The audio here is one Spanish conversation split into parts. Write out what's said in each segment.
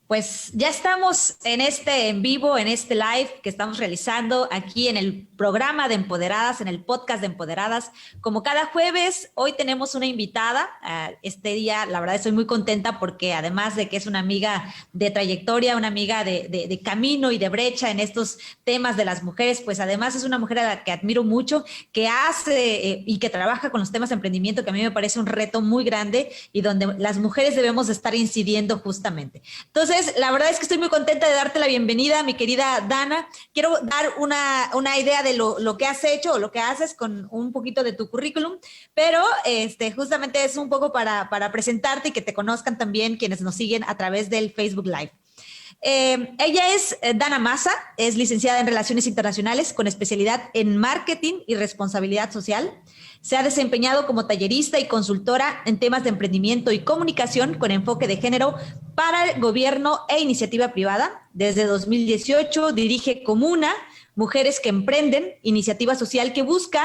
Pues ya estamos en vivo, en este live que estamos realizando aquí en el programa de Empoderadas, en el podcast de Empoderadas. Como cada jueves, hoy tenemos una invitada. Este día, la verdad, estoy muy contenta porque además de que es una amiga de trayectoria, una amiga de camino y de brecha en estos temas de las mujeres, pues además es una mujer a la que admiro mucho, que hace y que trabaja con los temas de emprendimiento, que a mí me parece un reto muy grande y donde las mujeres debemos estar incidiendo justamente. Entonces, la verdad es que estoy muy contenta de darte la bienvenida, mi querida Dana. Quiero dar una idea de lo que has hecho o lo que haces con un poquito de tu currículum, pero justamente es un poco para presentarte y que te conozcan también quienes nos siguen a través del Facebook Live. Ella es Dana Maza, es licenciada en Relaciones Internacionales con especialidad en Marketing y Responsabilidad Social. Se ha desempeñado como tallerista y consultora en temas de emprendimiento y comunicación con enfoque de género para el gobierno e iniciativa privada. Desde 2018 dirige Comuna, Mujeres que Emprenden, iniciativa social que busca,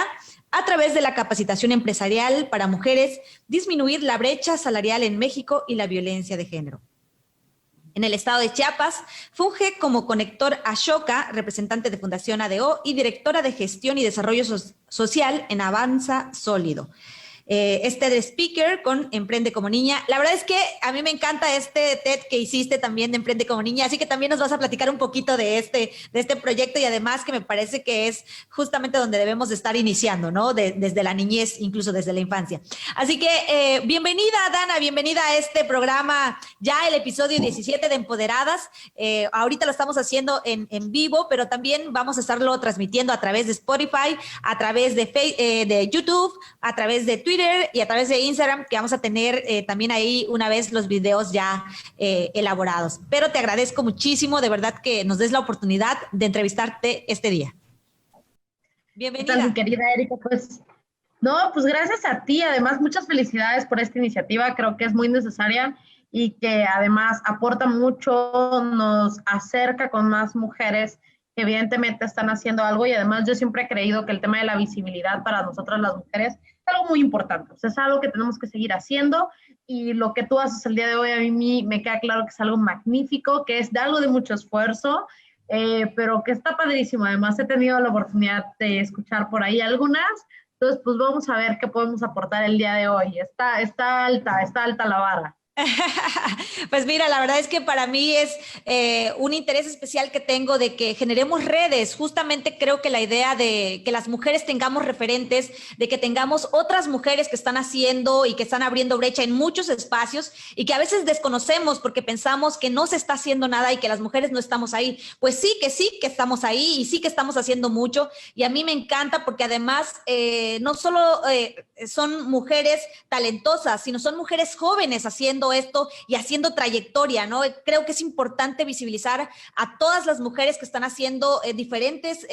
a través de la capacitación empresarial para mujeres, disminuir la brecha salarial en México y la violencia de género. En el estado de Chiapas, funge como conector Ashoka, representante de Fundación ADO y directora de Gestión y Desarrollo Social en Avanza Sólido. De speaker con Emprende como Niña. La verdad es que a mí me encanta este TED que hiciste también de Emprende como Niña, así que también nos vas a platicar un poquito de este proyecto y además que me parece que es justamente donde debemos de estar iniciando, ¿no? Desde la niñez, incluso desde la infancia. Así que bienvenida, Dana, bienvenida a este programa, ya el episodio 17 de Empoderadas. Ahorita lo estamos haciendo en vivo, pero también vamos a estarlo transmitiendo a través de Spotify, a través de YouTube, a través de Twitter y a través de Instagram, que vamos a tener también ahí una vez los videos ya elaborados. Pero te agradezco muchísimo, de verdad, que nos des la oportunidad de entrevistarte este día. Bienvenida. ¿Qué tal, mi querida Erika? Pues gracias a ti. Además, muchas felicidades por esta iniciativa. Creo que es muy necesaria y que además aporta mucho, nos acerca con más mujeres que evidentemente están haciendo algo y además yo siempre he creído que el tema de la visibilidad para nosotras las mujeres es algo muy importante, o sea, es algo que tenemos que seguir haciendo y lo que tú haces el día de hoy a mí me queda claro que es algo magnífico, que es de algo de mucho esfuerzo, pero que está padrísimo. Además he tenido la oportunidad de escuchar por ahí algunas, entonces pues vamos a ver qué podemos aportar el día de hoy. Está alta la vara. Pues mira, la verdad es que para mí es un interés especial que tengo de que generemos redes. Justamente creo que la idea de que las mujeres tengamos referentes, de que tengamos otras mujeres que están haciendo y que están abriendo brecha en muchos espacios y que a veces desconocemos porque pensamos que no se está haciendo nada y que las mujeres no estamos ahí. Pues sí que estamos ahí y sí que estamos haciendo mucho y a mí me encanta porque además no solo son mujeres talentosas, sino son mujeres jóvenes haciendo esto y haciendo trayectoria, ¿no? Creo que es importante visibilizar a todas las mujeres que están haciendo diferentes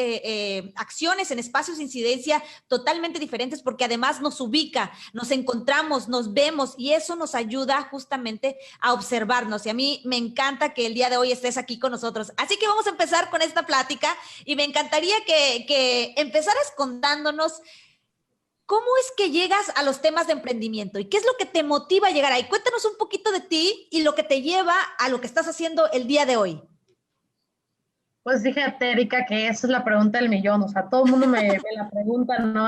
acciones en espacios de incidencia totalmente diferentes porque además nos ubica, nos encontramos, nos vemos y eso nos ayuda justamente a observarnos y a mí me encanta que el día de hoy estés aquí con nosotros. Así que vamos a empezar con esta plática y me encantaría que empezaras contándonos ¿cómo es que llegas a los temas de emprendimiento? ¿Y qué es lo que te motiva a llegar ahí? Cuéntanos un poquito de ti y lo que te lleva a lo que estás haciendo el día de hoy. Pues fíjate, Erika, que esa es la pregunta del millón. O sea, todo el mundo me la pregunta, ¿no?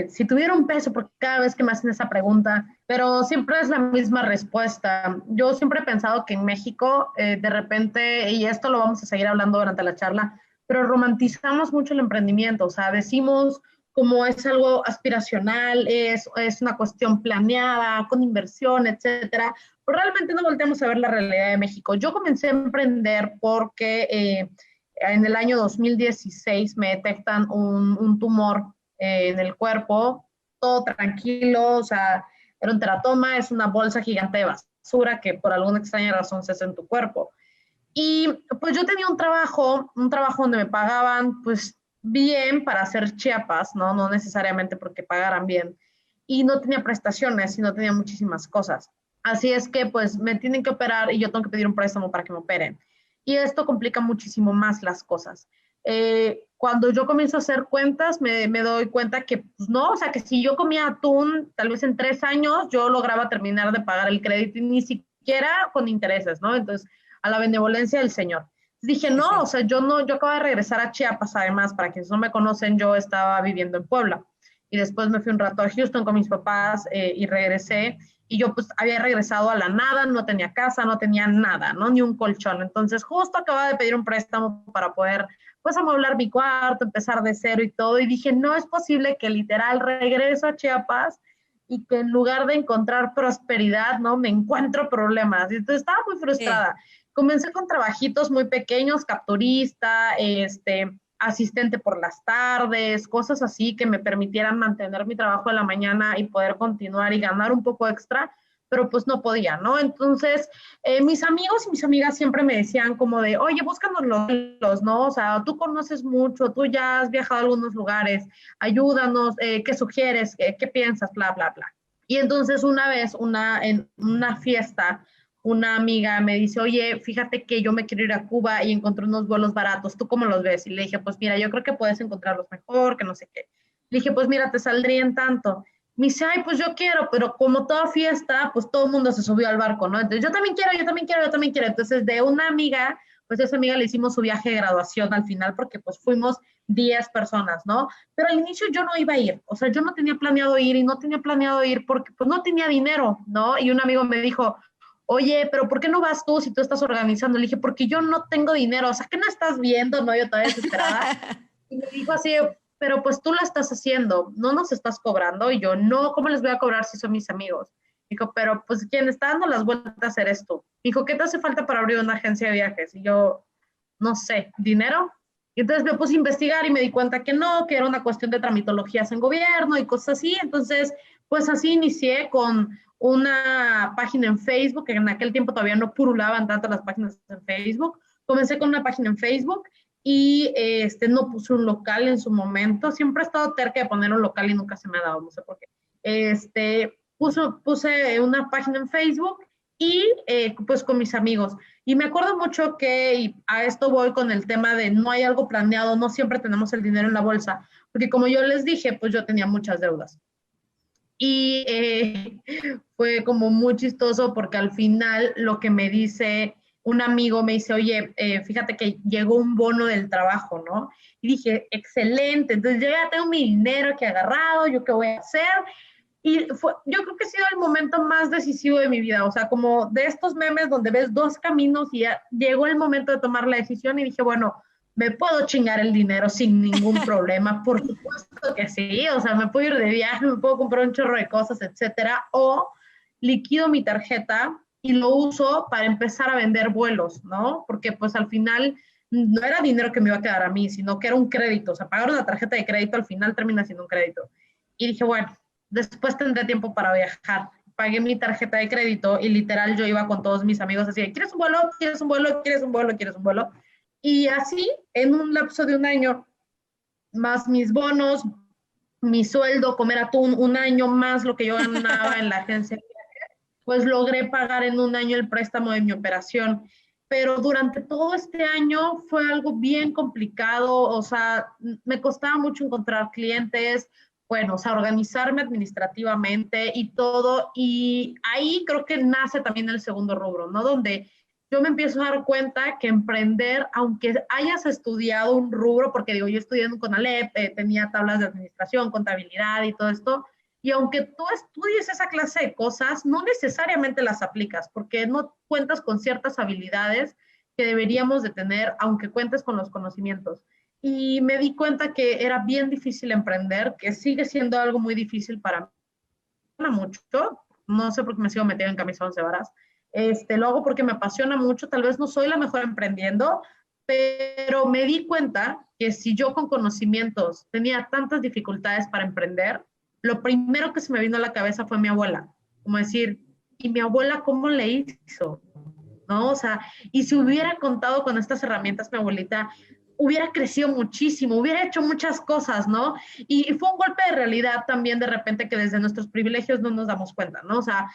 Si tuviera un peso, porque cada vez que me hacen esa pregunta, pero siempre es la misma respuesta. Yo siempre he pensado que en México, de repente, y esto lo vamos a seguir hablando durante la charla, pero romantizamos mucho el emprendimiento. O sea, decimos como es algo aspiracional, es una cuestión planeada, con inversión, etcétera. Pero realmente no volteamos a ver la realidad de México. Yo comencé a emprender porque en el año 2016 me detectan un tumor en el cuerpo, todo tranquilo, o sea, era un teratoma, es una bolsa gigante de basura que por alguna extraña razón se hace en tu cuerpo. Y pues yo tenía un trabajo donde me pagaban pues bien para hacer Chiapas, ¿no? No necesariamente porque pagaran bien. Y no tenía prestaciones y no tenía muchísimas cosas. Así es que pues me tienen que operar y yo tengo que pedir un préstamo para que me operen. Y esto complica muchísimo más las cosas. Cuando yo comienzo a hacer cuentas, me doy cuenta que pues no, o sea, que si yo comía atún, tal vez en 3 años yo lograba terminar de pagar el crédito y ni siquiera con intereses, ¿no? Entonces, a la benevolencia del Señor. Dije, no, Sí. o sea, yo acabo de regresar a Chiapas, además, para quienes no me conocen, yo estaba viviendo en Puebla y después me fui un rato a Houston con mis papás y regresé y yo pues había regresado a la nada, no tenía casa, no tenía nada, ¿no? Ni un colchón. Entonces justo acababa de pedir un préstamo para poder pues amueblar mi cuarto, empezar de cero y todo y dije, no es posible que literal regreso a Chiapas y que en lugar de encontrar prosperidad, ¿no? Me encuentro problemas. Y entonces estaba muy Sí. frustrada. Comencé con trabajitos muy pequeños, capturista, asistente por las tardes, cosas así que me permitieran mantener mi trabajo de la mañana y poder continuar y ganar un poco extra, pero pues no podía, ¿no? Entonces, mis amigos y mis amigas siempre me decían como de, oye, búscanos los, ¿no? O sea, tú conoces mucho, tú ya has viajado a algunos lugares, ayúdanos, ¿qué sugieres? ¿Qué piensas? Bla, bla, bla. Y entonces una vez, en una fiesta, una amiga me dice, oye, fíjate que yo me quiero ir a Cuba y encontré unos vuelos baratos, ¿tú cómo los ves? Y le dije, pues mira, yo creo que puedes encontrarlos mejor, que no sé qué. Le dije, pues mira, te saldrían tanto. Me dice, ay, pues yo quiero, pero como toda fiesta, pues todo el mundo se subió al barco, ¿no? Entonces, yo también quiero, yo también quiero, yo también quiero. Entonces, de una amiga, pues a esa amiga le hicimos su viaje de graduación al final, porque pues fuimos 10 personas, ¿no? Pero al inicio yo no iba a ir, o sea, yo no tenía planeado ir y no tenía planeado ir porque pues no tenía dinero, ¿no? Y un amigo me dijo, oye, pero ¿por qué no vas tú si tú estás organizando? Le dije, porque yo no tengo dinero, o sea, ¿qué no estás viendo? No, yo todavía desesperada. Y me dijo así, pero pues tú la estás haciendo, no nos estás cobrando. Y yo, no, ¿cómo les voy a cobrar si son mis amigos? Dijo, pero pues quien está dando las vueltas eres tú. Dijo, ¿qué te hace falta para abrir una agencia de viajes? Y yo, no sé, ¿dinero? Y entonces me puse a investigar y me di cuenta que no, que era una cuestión de tramitologías en gobierno y cosas así. Entonces, pues así inicié con una página en Facebook, que en aquel tiempo todavía no purulaban tanto las páginas en Facebook. Comencé con una página en Facebook y no puse un local en su momento. Siempre he estado terca de poner un local y nunca se me ha dado, no sé por qué. Puse una página en Facebook y pues con mis amigos. Y me acuerdo mucho que, y a esto voy con el tema de no hay algo planeado, no siempre tenemos el dinero en la bolsa, porque como yo les dije, pues yo tenía muchas deudas. Y fue como muy chistoso porque al final lo que me dice un amigo, me dice, oye, fíjate que llegó un bono del trabajo, ¿no? Y dije, excelente, entonces yo ya tengo mi dinero que he agarrado, ¿yo qué voy a hacer? Y yo creo que ha sido el momento más decisivo de mi vida, o sea, como de estos memes donde ves dos caminos y ya llegó el momento de tomar la decisión y dije, bueno, me puedo chingar el dinero sin ningún problema, por supuesto que sí, o sea, me puedo ir de viaje, me puedo comprar un chorro de cosas, etcétera, o liquido mi tarjeta y lo uso para empezar a vender vuelos, ¿no? Porque pues al final no era dinero que me iba a quedar a mí, sino que era un crédito, o sea, pagar una tarjeta de crédito al final termina siendo un crédito. Y dije, bueno, después tendré tiempo para viajar. Pagué mi tarjeta de crédito y literal yo iba con todos mis amigos así, ¿quieres un vuelo? ¿Quieres un vuelo? ¿Quieres un vuelo? ¿Quieres un vuelo? Y así, en un lapso de un año, más mis bonos, mi sueldo, comer atún, un año más lo que yo ganaba en la agencia, pues logré pagar en un año el préstamo de mi operación. Pero durante todo este año fue algo bien complicado, o sea, me costaba mucho encontrar clientes, bueno, o sea, organizarme administrativamente y todo. Y ahí creo que nace también el segundo rubro, ¿no? Donde yo me empiezo a dar cuenta que emprender, aunque hayas estudiado un rubro, porque digo, yo estudié en Conalep, tenía tablas de administración, contabilidad y todo esto, y aunque tú estudies esa clase de cosas, no necesariamente las aplicas, porque no cuentas con ciertas habilidades que deberíamos de tener, aunque cuentes con los conocimientos. Y me di cuenta que era bien difícil emprender, que sigue siendo algo muy difícil para mí, mucho. No sé por qué me sigo metiendo en camisa once varas. Lo hago porque me apasiona mucho. Tal vez no soy la mejor emprendiendo, pero me di cuenta que si yo con conocimientos tenía tantas dificultades para emprender, lo primero que se me vino a la cabeza fue mi abuela. Como decir, ¿y mi abuela cómo le hizo? ¿No? O sea, y si hubiera contado con estas herramientas, mi abuelita hubiera crecido muchísimo, hubiera hecho muchas cosas, ¿no? Y fue un golpe de realidad también de repente que desde nuestros privilegios no nos damos cuenta, ¿no? O sea,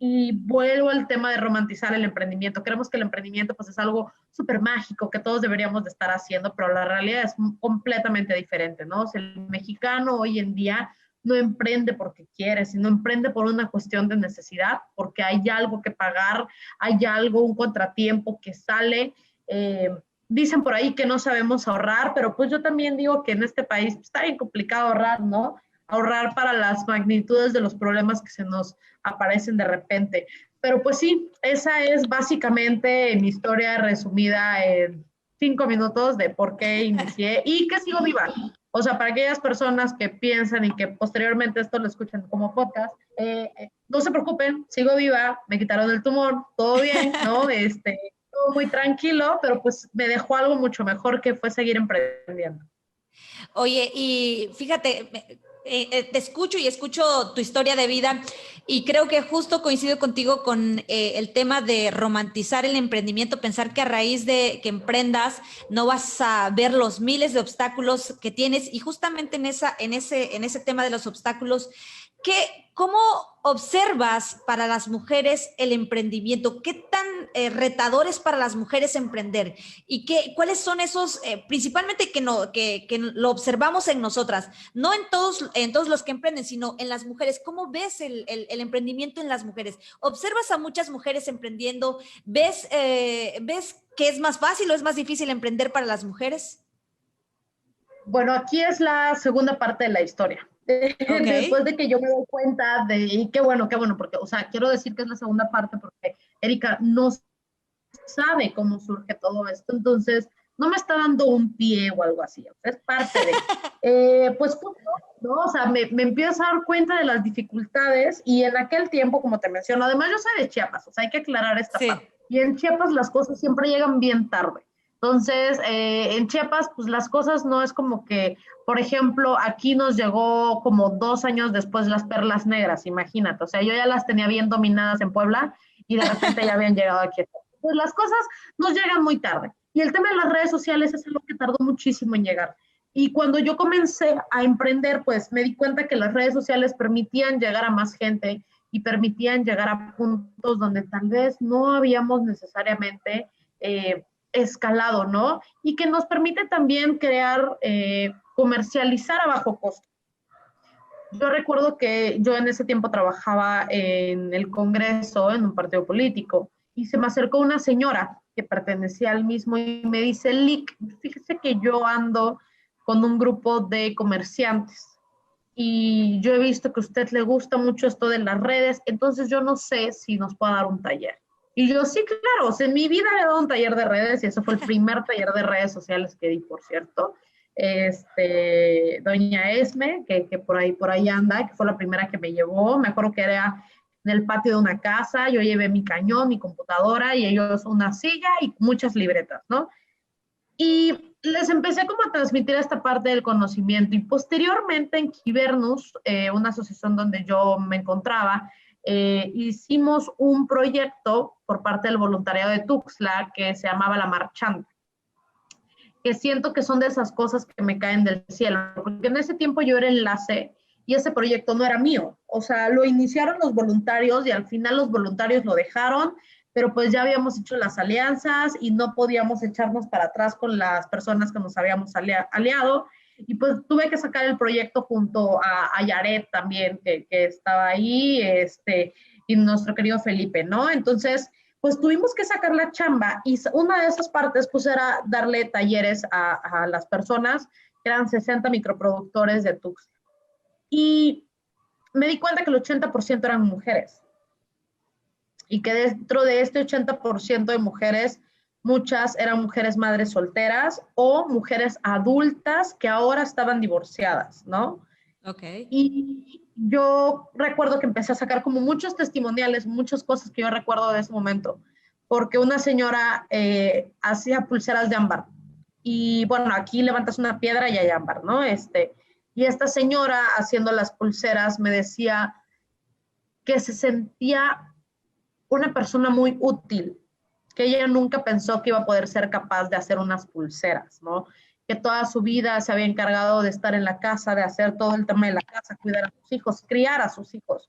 y vuelvo al tema de romantizar el emprendimiento. Creemos que el emprendimiento pues es algo súper mágico que todos deberíamos de estar haciendo, pero la realidad es completamente diferente, ¿no? O sea, el mexicano hoy en día no emprende porque quiere, sino emprende por una cuestión de necesidad, porque hay algo que pagar, hay algo, un contratiempo que sale. Dicen por ahí que no sabemos ahorrar, pero pues yo también digo que en este país está bien complicado ahorrar, ¿no? Ahorrar para las magnitudes de los problemas que se nos aparecen de repente. Pero pues sí, esa es básicamente mi historia resumida en 5 minutos de por qué inicié y que sigo viva. O sea, para aquellas personas que piensan y que posteriormente esto lo escuchan como podcast, no se preocupen, sigo viva, me quitaron el tumor, todo bien, ¿no? Todo muy tranquilo, pero pues me dejó algo mucho mejor que fue seguir emprendiendo. Oye, y fíjate, te escucho y escucho tu historia de vida y creo que justo coincido contigo con el tema de romantizar el emprendimiento, pensar que a raíz de que emprendas no vas a ver los miles de obstáculos que tienes y justamente en ese tema de los obstáculos, ¿cómo observas para las mujeres el emprendimiento? ¿Qué tan retador es para las mujeres emprender? ¿Y cuáles son esos, principalmente que lo observamos en nosotras, no en todos los que emprenden, sino en las mujeres? ¿Cómo ves el emprendimiento en las mujeres? ¿Observas a muchas mujeres emprendiendo? ¿Ves que es más fácil o es más difícil emprender para las mujeres? Bueno, aquí es la segunda parte de la historia. Después Ok. de que yo me doy cuenta de, y qué bueno, porque, o sea, quiero decir que es la segunda parte porque Erika no sabe cómo surge todo esto, entonces no me está dando un pie o algo así, o sea, es parte de, pues justo, ¿no? O sea, me empiezo a dar cuenta de las dificultades y en aquel tiempo, como te menciono, además yo soy de Chiapas, o sea, hay que aclarar esta parte, Sí. y en Chiapas las cosas siempre llegan bien tarde. Entonces, en Chiapas, pues las cosas no es como que, por ejemplo, aquí nos llegó como 2 años después las perlas negras, imagínate. O sea, yo ya las tenía bien dominadas en Puebla y de repente ya habían llegado aquí. Pues las cosas nos llegan muy tarde. Y el tema de las redes sociales es algo que tardó muchísimo en llegar. Y cuando yo comencé a emprender, pues me di cuenta que las redes sociales permitían llegar a más gente y permitían llegar a puntos donde tal vez no habíamos necesariamente escalado, ¿no? Y que nos permite también crear, comercializar a bajo costo. Yo recuerdo que yo en ese tiempo trabajaba en el Congreso, en un partido político, y se me acercó una señora que pertenecía al mismo y me dice, Lick, fíjese que yo ando con un grupo de comerciantes y yo he visto que a usted le gusta mucho esto de las redes, entonces yo no sé si nos puede dar un taller. Y yo, sí, claro, o sea, en mi vida he dado un taller de redes y ese fue el primer taller de redes sociales que di, por cierto. Doña Esme, que por ahí anda, que fue la primera que me llevó, me acuerdo que era en el patio de una casa, yo llevé mi cañón, mi computadora y ellos una silla y muchas libretas, ¿no? Y les empecé como a transmitir esta parte del conocimiento y posteriormente en Kibernus, una asociación donde yo me encontraba, hicimos un proyecto por parte del voluntariado de Tuxtla que se llamaba La Marchanta, que siento que son de esas cosas que me caen del cielo, porque en ese tiempo yo era enlace y ese proyecto no era mío, o sea, lo iniciaron los voluntarios y al final los voluntarios lo dejaron, pero pues ya habíamos hecho las alianzas y no podíamos echarnos para atrás con las personas que nos habíamos aliado y pues tuve que sacar el proyecto junto a Yaret también, que estaba ahí, y nuestro querido Felipe, ¿no? Entonces, pues tuvimos que sacar la chamba y una de esas partes pues era darle talleres a las personas, que eran 60 microproductores de Tuxtla. Y me di cuenta que el 80% eran mujeres y que dentro de este 80% de mujeres, muchas eran mujeres madres solteras o mujeres adultas que ahora estaban divorciadas, ¿no? Ok. Y yo recuerdo que empecé a sacar como muchos testimoniales, muchas cosas que yo recuerdo de ese momento, porque una señora hacía pulseras de ámbar. Y bueno, aquí levantas una piedra y hay ámbar, ¿no? Y esta señora haciendo las pulseras me decía que se sentía una persona muy útil, que ella nunca pensó que iba a poder ser capaz de hacer unas pulseras, ¿no? Que toda su vida se había encargado de estar en la casa, de hacer todo el tema de la casa, cuidar a sus hijos, criar a sus hijos.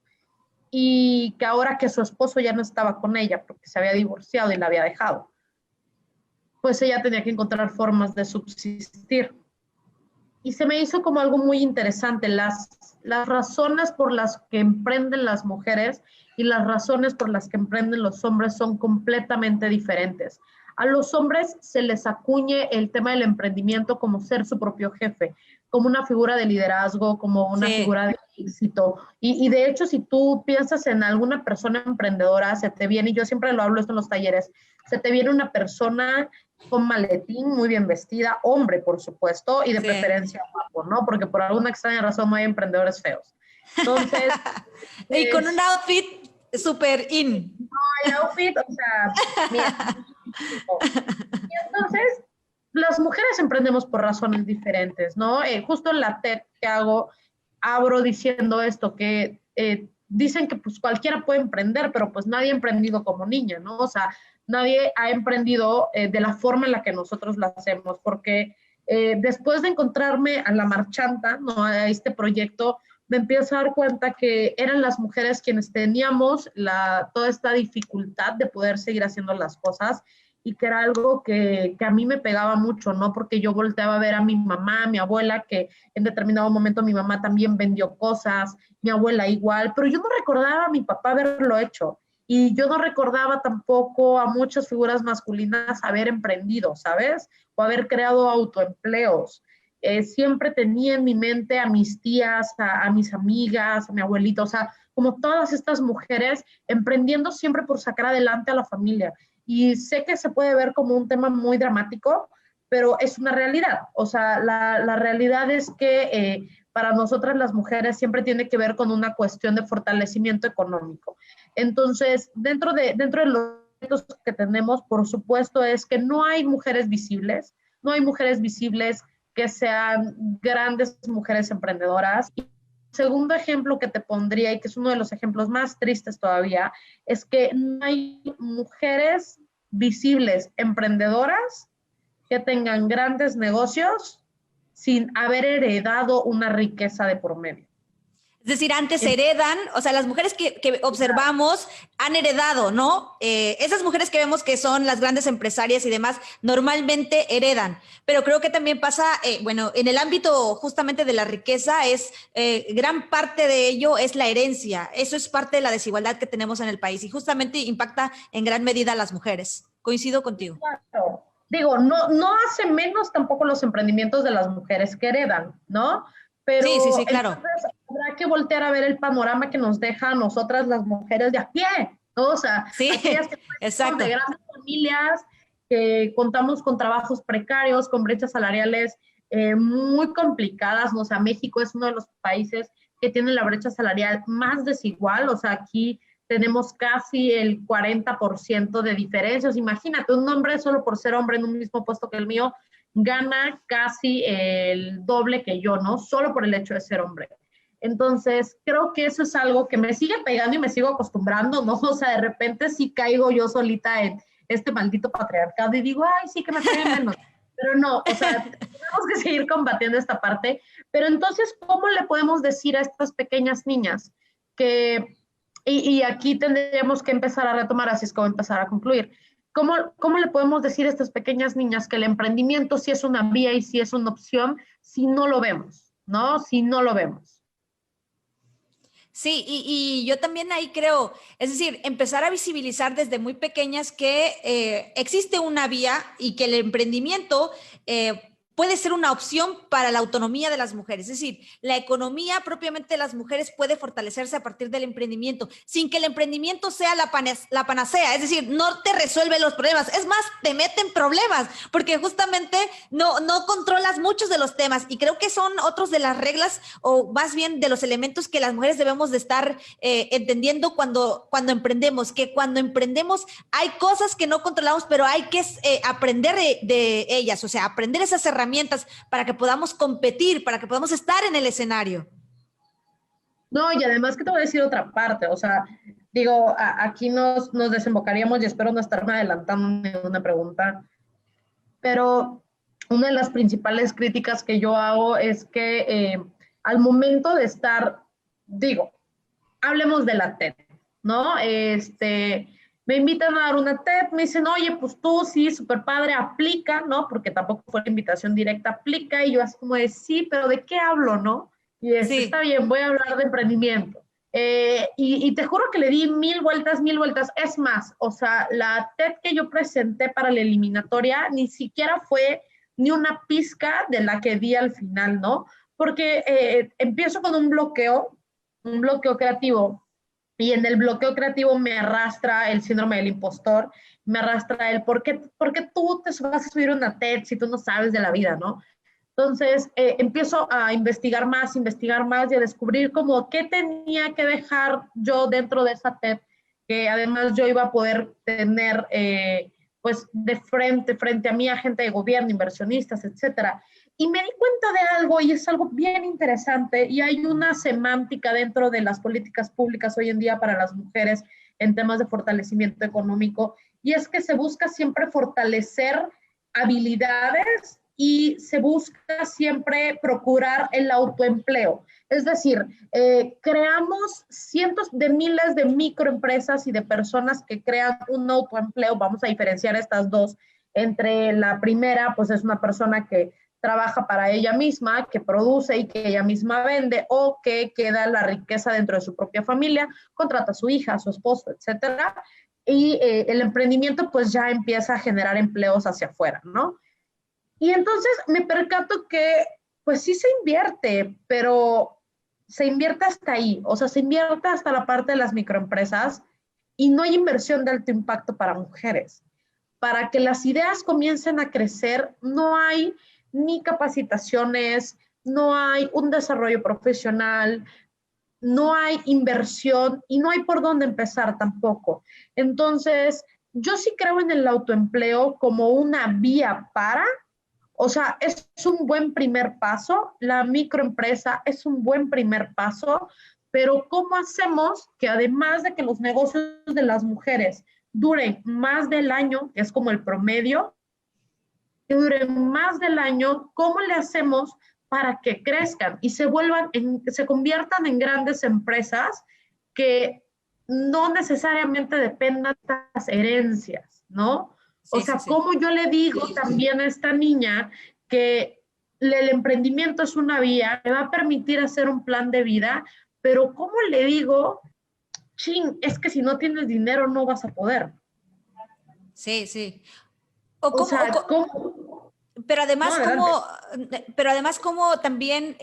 Y que ahora que su esposo ya no estaba con ella porque se había divorciado y la había dejado, pues ella tenía que encontrar formas de subsistir. y se me hizo como algo muy interesante, las razones por las que emprenden las mujeres y las razones por las que emprenden los hombres son completamente diferentes. A los hombres se les acuñe el tema del emprendimiento como ser su propio jefe, como una figura de liderazgo, como una Sí. figura de éxito. Y de hecho, si tú piensas en alguna persona emprendedora, se te viene, y yo siempre lo hablo esto en los talleres, se te viene una persona con maletín, muy bien vestida, hombre, por supuesto, y de Sí. preferencia guapo, ¿no? Porque por alguna extraña razón no hay emprendedores feos. Entonces, Y con un es, outfit súper in. el outfit, o sea, mira. Y entonces, las mujeres emprendemos por razones diferentes, ¿no? Justo en la TED que hago, abro diciendo esto, que dicen que pues cualquiera puede emprender, pero pues nadie ha emprendido como niña, ¿no? O sea, nadie ha emprendido de la forma en la que nosotros lo hacemos, porque después de encontrarme a la marchanta, ¿no? A este proyecto, me empiezo a dar cuenta que eran las mujeres quienes teníamos toda esta dificultad de poder seguir haciendo las cosas y que era algo que a mí me pegaba mucho, ¿no? Porque yo volteaba a ver a mi mamá, a mi abuela, que en determinado momento mi mamá también vendió cosas, mi abuela igual, pero yo no recordaba a mi papá haberlo hecho. Y yo no recordaba tampoco a muchas figuras masculinas haber emprendido, ¿sabes? O haber creado autoempleos. Siempre tenía en mi mente a mis tías, a mis amigas, a mi abuelita, o sea, como todas estas mujeres emprendiendo siempre por sacar adelante a la familia. Y sé que se puede ver como un tema muy dramático, pero es una realidad. O sea, la realidad es que para nosotras las mujeres siempre tiene que ver con una cuestión de fortalecimiento económico. Entonces, dentro de los retos que tenemos, por supuesto, es que no hay mujeres visibles, no hay mujeres visibles que sean grandes mujeres emprendedoras. Y el segundo ejemplo que te pondría, y que es uno de los ejemplos más tristes todavía, es que no hay mujeres visibles emprendedoras que tengan grandes negocios sin haber heredado una riqueza de por medio. Es decir, antes heredan, o sea, las mujeres que observamos han heredado, ¿no? Esas mujeres que vemos que son las grandes empresarias y demás, normalmente heredan. Pero creo que también pasa, bueno, en el ámbito justamente de la riqueza, gran parte de ello es la herencia. Eso es parte de la desigualdad que tenemos en el país y justamente impacta en gran medida a las mujeres. Coincido contigo. Claro. Digo, no hace menos tampoco los emprendimientos de las mujeres que heredan, ¿no? Sí, sí, Pero sí, claro. entonces habrá que voltear a ver el panorama que nos deja a nosotras las mujeres de a pie, ¿no? O sea, Sí, aquellas que somos de exacto. grandes familias, que contamos con trabajos precarios, con brechas salariales muy complicadas, ¿no? O sea, México es uno de los países que tiene la brecha salarial más desigual, o sea, aquí tenemos casi el 40% de diferencias. Imagínate, un hombre solo por ser hombre en un mismo puesto que el mío gana casi el doble que yo, ¿no? Solo por el hecho de ser hombre. Entonces, creo que eso es algo que me sigue pegando y me sigo acostumbrando, ¿no? O sea, de repente sí caigo yo solita en este maldito patriarcado y digo, ay, sí que me paguen menos. Pero no, o sea, tenemos que seguir combatiendo esta parte. Pero entonces, ¿cómo le podemos decir a estas pequeñas niñas que y aquí tendríamos que empezar a retomar, así es como empezar a concluir. ¿Cómo le podemos decir a estas pequeñas niñas que el emprendimiento sí es una vía y sí es una opción si no lo vemos, ¿no? Si no lo vemos. Sí, y yo también ahí creo, es decir, empezar a visibilizar desde muy pequeñas que existe una vía y que el emprendimiento puede ser una opción para la autonomía de las mujeres. Es decir, la economía propiamente de las mujeres puede fortalecerse a partir del emprendimiento, sin que el emprendimiento sea la panacea. Es decir, no te resuelve los problemas. Es más, te meten problemas, porque justamente no controlas muchos de los temas. Y creo que son otros de las reglas, o más bien de los elementos que las mujeres debemos de estar entendiendo cuando emprendemos, que cuando emprendemos hay cosas que no controlamos, pero hay que aprender de ellas, o sea, aprender esas herramientas para que podamos competir, para que podamos estar en el escenario. No, y además que te voy a decir otra parte, o sea, digo, aquí nos desembocaríamos y espero no estarme adelantando en una pregunta, pero una de las principales críticas que yo hago es que al momento de estar, digo, hablemos de la TED, ¿no? Me invitan a dar una TED, me dicen, oye, pues tú sí, súper padre, aplica, ¿no? Porque tampoco fue la invitación directa, aplica, y yo así como de, sí, pero ¿de qué hablo, no? Y está Sí, bien, voy a hablar de emprendimiento. Y te juro que le di mil vueltas. Es más, o sea, la TED que yo presenté para la eliminatoria ni siquiera fue ni una pizca de la que di al final, ¿no? Porque empiezo con un bloqueo creativo, y en el bloqueo creativo me arrastra el síndrome del impostor, me arrastra el por qué tú te vas a subir una TED si tú no sabes de la vida, ¿no? Entonces empiezo a investigar más y a descubrir como qué tenía que dejar yo dentro de esa TED, que además yo iba a poder tener pues de frente a mí a gente de gobierno, inversionistas, etcétera. Y me di cuenta de algo, y es algo bien interesante, y hay una semántica dentro de las políticas públicas hoy en día para las mujeres en temas de fortalecimiento económico, y es que se busca siempre fortalecer habilidades y se busca siempre procurar el autoempleo. Es decir, creamos cientos de miles de microempresas y de personas que crean un autoempleo. Vamos a diferenciar estas dos. Entre la primera, pues es una persona que trabaja para ella misma, que produce y que ella misma vende, o que queda la riqueza dentro de su propia familia, contrata a su hija, a su esposo, etcétera. Y el emprendimiento pues ya empieza a generar empleos hacia afuera, ¿no? Y entonces me percato que pues sí se invierte, pero se invierte hasta ahí, o sea, se invierte hasta la parte de las microempresas, y no hay inversión de alto impacto para mujeres. Para que las ideas comiencen a crecer, no hay ni capacitaciones, no hay un desarrollo profesional, no hay inversión y no hay por dónde empezar tampoco. Entonces, yo sí creo en el autoempleo como una vía para, o sea, es un buen primer paso, la microempresa es un buen primer paso, pero ¿cómo hacemos que además de que los negocios de las mujeres duren más del año, que es como el promedio, que duren más del año, ¿cómo le hacemos para que crezcan y se conviertan en grandes empresas que no necesariamente dependan de las herencias, ¿no? O sí, sí, sea, sí. ¿cómo yo le digo también a esta niña que el emprendimiento es una vía, le va a permitir hacer un plan de vida, pero ¿cómo le digo, chin, es que si no tienes dinero no vas a poder? Sí, sí. O O cómo, sea, ¿cómo? No, adelante. pero además como también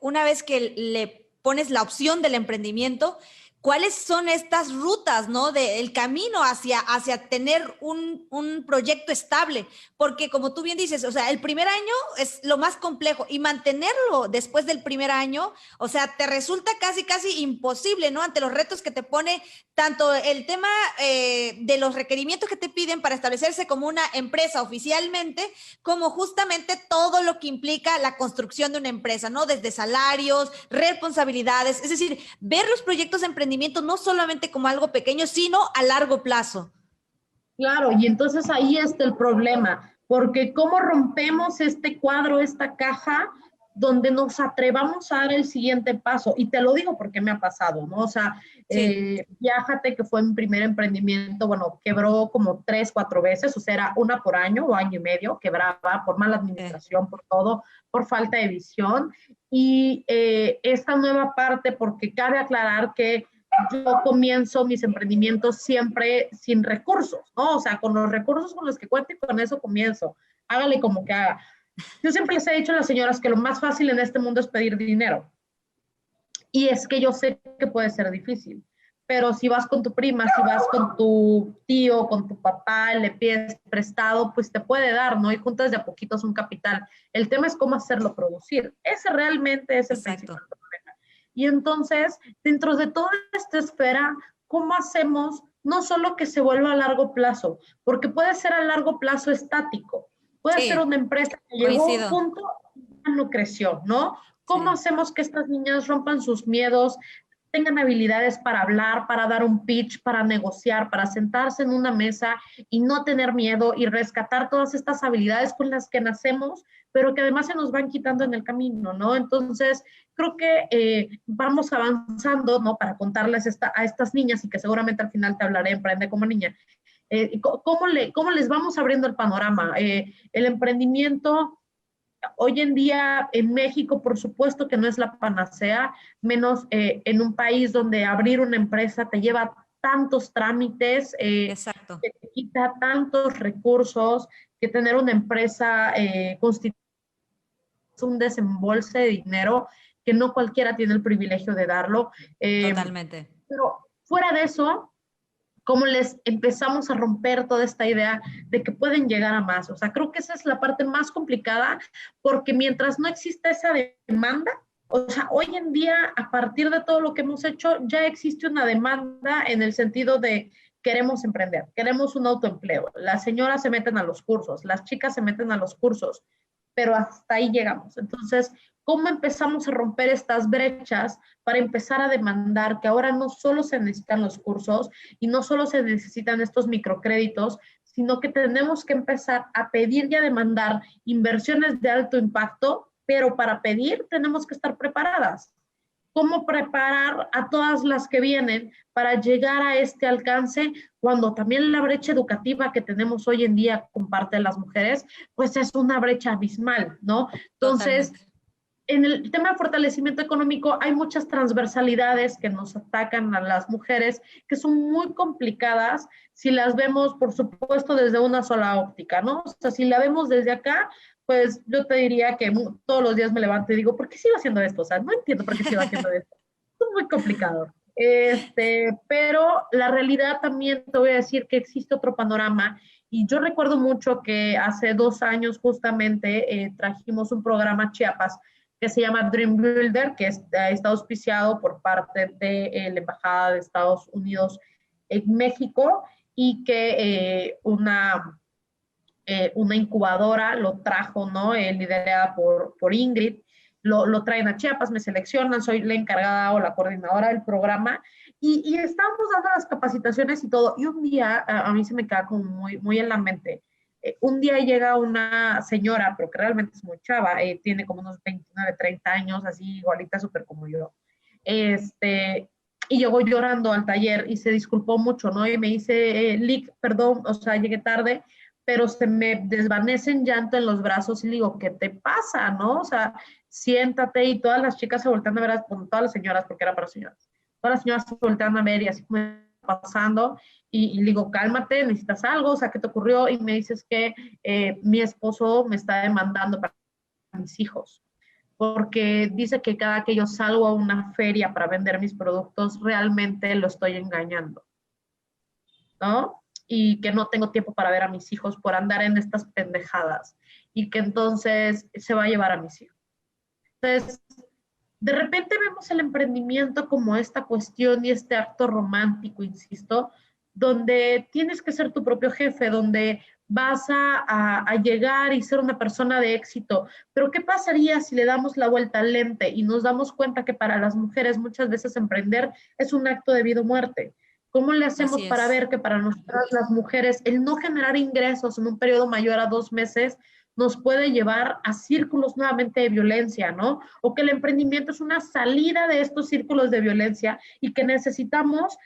una vez que le pones la opción del emprendimiento, ¿cuáles son estas rutas, no? El camino hacia tener un proyecto estable, porque como tú bien dices, o sea, el primer año es lo más complejo y mantenerlo después del primer año, o sea, te resulta casi imposible, ¿no? Ante los retos que te pone tanto el tema de los requerimientos que te piden para establecerse como una empresa oficialmente, como justamente todo lo que implica la construcción de una empresa, ¿no? Desde salarios, responsabilidades, es decir, ver los proyectos de emprendimiento no solamente como algo pequeño, sino a largo plazo. Claro, y entonces ahí está el problema, porque ¿cómo rompemos este cuadro, esta caja, donde nos atrevamos a dar el siguiente paso? Y te lo digo porque me ha pasado, ¿no? O sea, Sí. Viájate, que fue mi primer emprendimiento, bueno, quebró como 3, 4 veces, o sea, era una por año o año y medio, quebraba por mala administración, por todo, por falta de visión. Y esta nueva parte, porque cabe aclarar que yo comienzo mis emprendimientos siempre sin recursos, ¿no? O sea, con los recursos con los que cuento y con eso comienzo. Hágale como que haga. Yo siempre les he dicho a las señoras que lo más fácil en este mundo es pedir dinero. Y es que yo sé que puede ser difícil. Pero si vas con tu prima, si vas con tu tío, con tu papá, le pides prestado, pues te puede dar, ¿no? Y juntas de a poquitos un capital. El tema es cómo hacerlo producir. Ese realmente es el principal Exacto. problema. Y entonces, dentro de toda esta esfera, ¿cómo hacemos no solo que se vuelva a largo plazo? Porque puede ser a largo plazo estático. Puede ser Sí, una empresa que llegó a un coincido. punto y ya no creció, ¿no? ¿Cómo Sí. hacemos que estas niñas rompan sus miedos, tengan habilidades para hablar, para dar un pitch, para negociar, para sentarse en una mesa y no tener miedo y rescatar todas estas habilidades con las que nacemos, pero que además se nos van quitando en el camino, ¿no? Entonces, creo que vamos avanzando, ¿no? Para contarles a estas niñas y que seguramente al final te hablaré, Emprende como Niña. ¿Cómo les vamos abriendo el panorama? El emprendimiento hoy en día en México, por supuesto que no es la panacea, menos en un país donde abrir una empresa te lleva tantos trámites, Exacto. que te quita tantos recursos, que tener una empresa constituye un desembolse de dinero que no cualquiera tiene el privilegio de darlo. Totalmente. Pero fuera de eso, cómo les empezamos a romper toda esta idea de que pueden llegar a más. O sea, creo que esa es la parte más complicada, porque mientras no existe esa demanda, o sea, hoy en día, a partir de todo lo que hemos hecho, ya existe una demanda en el sentido de queremos emprender, queremos un autoempleo. Las señoras se meten a los cursos, las chicas se meten a los cursos, pero hasta ahí llegamos. Entonces, ¿cómo empezamos a romper estas brechas para empezar a demandar que ahora no solo se necesitan los cursos y no solo se necesitan estos microcréditos, sino que tenemos que empezar a pedir y a demandar inversiones de alto impacto, pero para pedir tenemos que estar preparadas? ¿Cómo preparar a todas las que vienen para llegar a este alcance cuando también la brecha educativa que tenemos hoy en día con parte de las mujeres, pues es una brecha abismal, ¿no? Entonces, Totalmente. en el tema de fortalecimiento económico hay muchas transversalidades que nos atacan a las mujeres que son muy complicadas si las vemos, por supuesto, desde una sola óptica, ¿no? O sea, si la vemos desde acá, pues yo te diría que todos los días me levanto y digo, ¿por qué sigo haciendo esto? O sea, no entiendo por qué sigo haciendo esto. Es muy complicado. Pero la realidad también te voy a decir que existe otro panorama y yo recuerdo mucho que hace 2 años justamente trajimos un programa a Chiapas que se llama Dream Builder, que está auspiciado por parte de la Embajada de Estados Unidos en México y que una incubadora lo trajo, ¿no? Liderada por Ingrid, lo traen a Chiapas, me seleccionan, soy la encargada o la coordinadora del programa y estábamos dando las capacitaciones y todo. Y un día, a mí se me queda como muy, muy en la mente, un día llega una señora, pero que realmente es muy chava, tiene como unos 29, 30 años, así igualita, súper como yo. Y llegó llorando al taller y se disculpó mucho, ¿no? Y me dice, Lick, perdón, o sea, llegué tarde, pero se me desvanece en llanto en los brazos y le digo, ¿qué te pasa, no? O sea, siéntate y todas las chicas se voltean a ver, bueno, todas las señoras, porque era para señoras, todas las señoras se voltean a ver y así como pasando y le digo, cálmate, necesitas algo, o sea, ¿qué te ocurrió? Y me dices que mi esposo me está demandando para mis hijos, porque dice que cada que yo salgo a una feria para vender mis productos, realmente lo estoy engañando, ¿no? Y que no tengo tiempo para ver a mis hijos por andar en estas pendejadas y que entonces se va a llevar a mis hijos. Entonces, de repente vemos el emprendimiento como esta cuestión y este acto romántico, insisto, donde tienes que ser tu propio jefe, donde vas a llegar y ser una persona de éxito. Pero ¿qué pasaría si le damos la vuelta al lente y nos damos cuenta que para las mujeres muchas veces emprender es un acto de vida o muerte? ¿Cómo le hacemos para ver que para nosotras las mujeres el no generar ingresos en un periodo mayor a 2 meses nos puede llevar a círculos nuevamente de violencia, ¿no? O que el emprendimiento es una salida de estos círculos de violencia y que necesitamos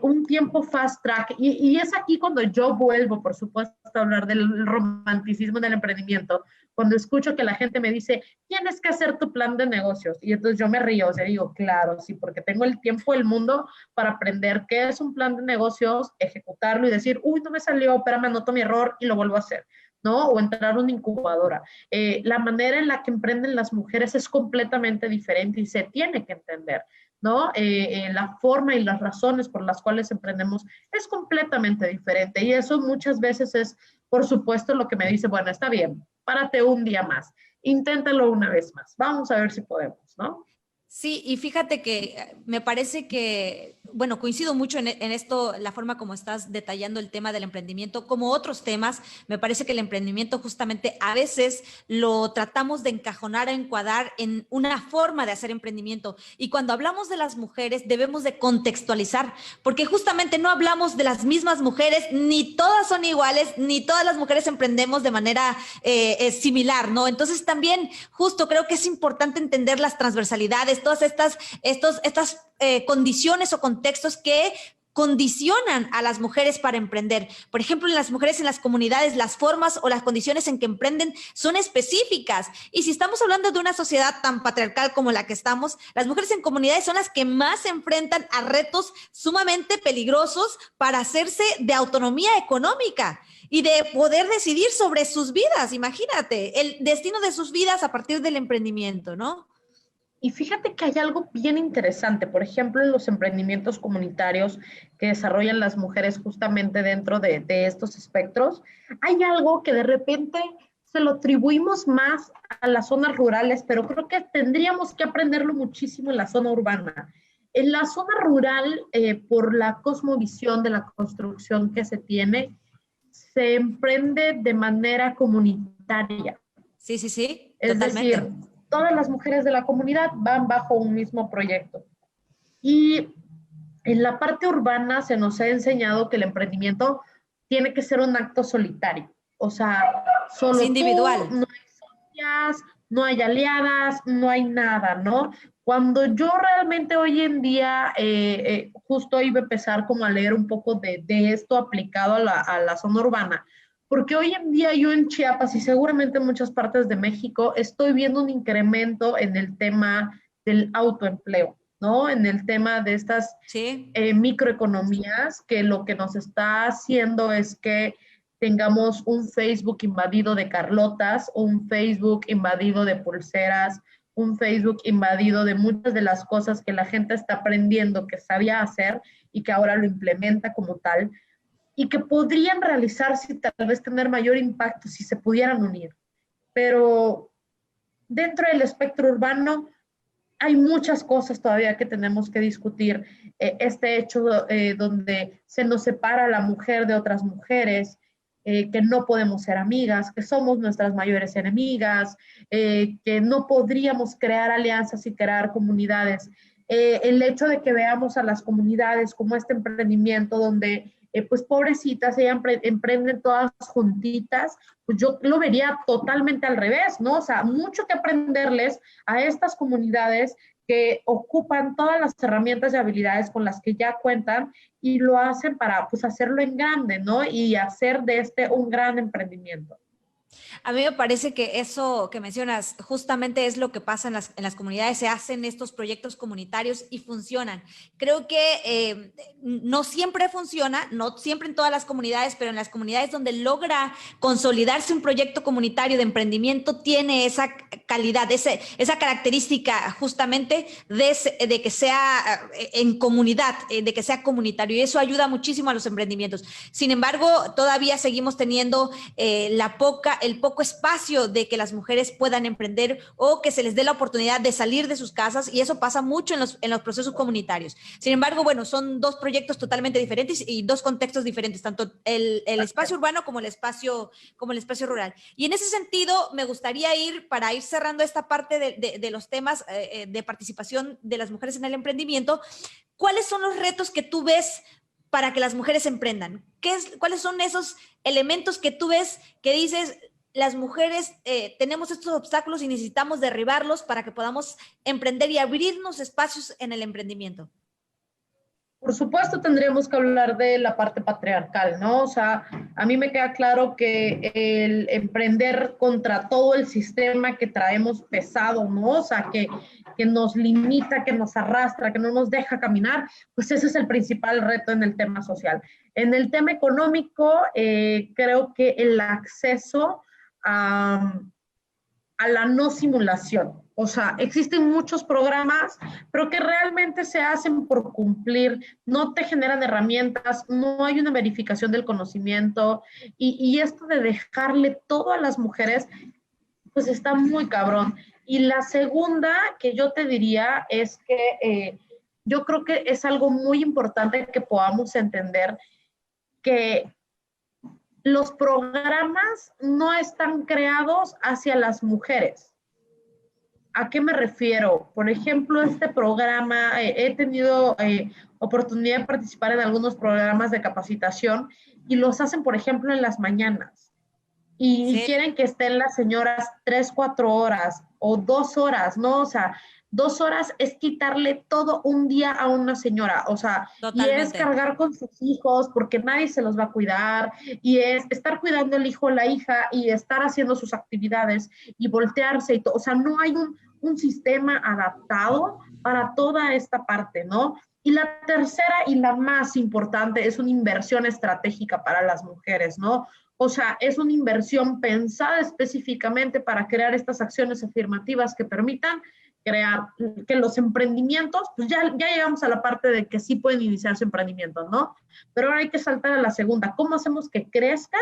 un tiempo fast track. Y es aquí cuando yo vuelvo, por supuesto, a hablar del romanticismo del emprendimiento, cuando escucho que la gente me dice, tienes que hacer tu plan de negocios. Y entonces yo me río, o sea, digo, claro, sí, porque tengo el tiempo del mundo para aprender qué es un plan de negocios, ejecutarlo y decir, uy, no me salió, espérame, anoto mi error y lo vuelvo a hacer, ¿no? O entrar a una incubadora. La manera en la que emprenden las mujeres es completamente diferente y se tiene que entender, ¿no? La forma y las razones por las cuales emprendemos es completamente diferente y eso muchas veces es, por supuesto, lo que me dice, bueno, está bien, párate un día más, inténtalo una vez más, vamos a ver si podemos, ¿no? Sí, y fíjate que me parece que bueno, coincido mucho en esto, la forma como estás detallando el tema del emprendimiento, como otros temas. Me parece que el emprendimiento justamente a veces lo tratamos de encajonar, encuadrar en una forma de hacer emprendimiento. Y cuando hablamos de las mujeres debemos de contextualizar, porque justamente no hablamos de las mismas mujeres, ni todas son iguales, ni todas las mujeres emprendemos de manera similar, ¿no? Entonces también justo creo que es importante entender las transversalidades, todas estas condiciones o contextos que condicionan a las mujeres para emprender. Por ejemplo, en las mujeres en las comunidades, las formas o las condiciones en que emprenden son específicas. Y si estamos hablando de una sociedad tan patriarcal como la que estamos, las mujeres en comunidades son las que más se enfrentan a retos sumamente peligrosos para hacerse de autonomía económica y de poder decidir sobre sus vidas. Imagínate, el destino de sus vidas a partir del emprendimiento, ¿no? Y fíjate que hay algo bien interesante, por ejemplo, en los emprendimientos comunitarios que desarrollan las mujeres justamente dentro de estos espectros, hay algo que de repente se lo atribuimos más a las zonas rurales, pero creo que tendríamos que aprenderlo muchísimo en la zona urbana. En la zona rural, por la cosmovisión de la construcción que se tiene, se emprende de manera comunitaria. Sí, sí, sí, Es totalmente. decir, todas las mujeres de la comunidad van bajo un mismo proyecto. Y en la parte urbana se nos ha enseñado que el emprendimiento tiene que ser un acto solitario. O sea, Es solo tú, individual. no hay socias, no hay aliadas, no hay nada, ¿no? Cuando yo realmente hoy en día, justo iba a empezar como a leer un poco de esto aplicado a la zona urbana, porque hoy en día yo en Chiapas y seguramente en muchas partes de México estoy viendo un incremento en el tema del autoempleo, ¿no? En el tema de estas Sí. microeconomías, que lo que nos está haciendo es que tengamos un Facebook invadido de Carlotas, un Facebook invadido de pulseras, un Facebook invadido de muchas de las cosas que la gente está aprendiendo que sabía hacer y que ahora lo implementa como tal, y que podrían realizarse y tal vez tener mayor impacto si se pudieran unir. Pero dentro del espectro urbano hay muchas cosas todavía que tenemos que discutir. Este hecho donde se nos separa la mujer de otras mujeres, que no podemos ser amigas, que somos nuestras mayores enemigas, que no podríamos crear alianzas y crear comunidades. El hecho de que veamos a las comunidades como este emprendimiento donde pues pobrecitas, ellas emprenden todas juntitas, pues yo lo vería totalmente al revés, ¿no? O sea, mucho que aprenderles a estas comunidades que ocupan todas las herramientas y habilidades con las que ya cuentan y lo hacen para, pues, hacerlo en grande, ¿no? Y hacer de este un gran emprendimiento. A mí me parece que eso que mencionas justamente es lo que pasa en las comunidades, se hacen estos proyectos comunitarios y funcionan. Creo que no siempre funciona, no siempre en todas las comunidades, pero en las comunidades donde logra consolidarse un proyecto comunitario de emprendimiento tiene esa calidad, esa característica justamente de que sea en comunidad, de que sea comunitario y eso ayuda muchísimo a los emprendimientos. Sin embargo, todavía seguimos teniendo el poco espacio de que las mujeres puedan emprender o que se les dé la oportunidad de salir de sus casas y eso pasa mucho en los procesos comunitarios. Sin embargo, bueno, son dos proyectos totalmente diferentes y dos contextos diferentes, tanto el espacio urbano como el espacio rural. Y en ese sentido, me gustaría para ir cerrando esta parte de los temas de participación de las mujeres en el emprendimiento, ¿cuáles son los retos que tú ves para que las mujeres emprendan? ¿Cuáles son esos elementos que tú ves que dices, las mujeres tenemos estos obstáculos y necesitamos derribarlos para que podamos emprender y abrirnos espacios en el emprendimiento? Por supuesto, tendríamos que hablar de la parte patriarcal, ¿no? O sea, a mí me queda claro que el emprender contra todo el sistema que traemos pesado, ¿no? O sea, que nos limita, que nos arrastra, que no nos deja caminar, pues ese es el principal reto en el tema social. En el tema económico, creo que el acceso a la no simulación. O sea, existen muchos programas, pero que realmente se hacen por cumplir, no te generan herramientas, no hay una verificación del conocimiento y esto de dejarle todo a las mujeres, pues está muy cabrón. Y la segunda que yo te diría es que yo creo que es algo muy importante que podamos entender que los programas no están creados hacia las mujeres. ¿A qué me refiero? Por ejemplo, este programa, he tenido oportunidad de participar en algunos programas de capacitación y los hacen, por ejemplo, en las mañanas. Y Sí, quieren que estén las señoras 3, 4 horas o 2 horas, ¿no? O sea, 2 horas es quitarle todo un día a una señora, o sea, y es totalmente. cargar con sus hijos porque nadie se los va a cuidar, y es estar cuidando el hijo o la hija y estar haciendo sus actividades y voltearse y todo, o sea, no hay un sistema adaptado para toda esta parte, ¿no? Y la tercera y la más importante es una inversión estratégica para las mujeres, ¿no? O sea, es una inversión pensada específicamente para crear estas acciones afirmativas que permitan crear que los emprendimientos, pues ya llegamos a la parte de que sí pueden iniciar su emprendimiento, ¿no? Pero ahora hay que saltar a la segunda. ¿Cómo hacemos que crezcan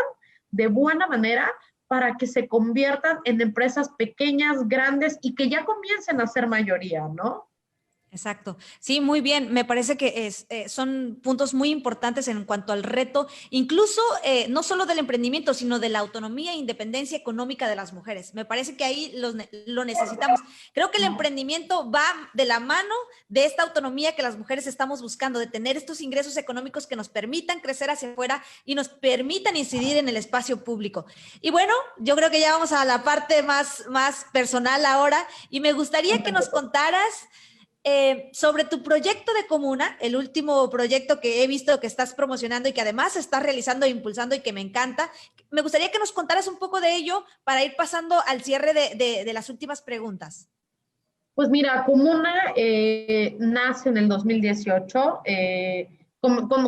de buena manera para que se conviertan en empresas pequeñas, grandes y que ya comiencen a ser mayoría, ¿no? Exacto. Sí, muy bien. Me parece que son puntos muy importantes en cuanto al reto, incluso no solo del emprendimiento, sino de la autonomía e independencia económica de las mujeres. Me parece que ahí lo necesitamos. Creo que el emprendimiento va de la mano de esta autonomía que las mujeres estamos buscando, de tener estos ingresos económicos que nos permitan crecer hacia afuera y nos permitan incidir en el espacio público. Y bueno, yo creo que ya vamos a la parte más personal ahora y me gustaría que nos contaras sobre tu proyecto de comuna, el último proyecto que he visto que estás promocionando y que además estás realizando e impulsando y que me encanta. Me gustaría que nos contaras un poco de ello para ir pasando al cierre de las últimas preguntas. Pues mira, Comuna nace en el 2018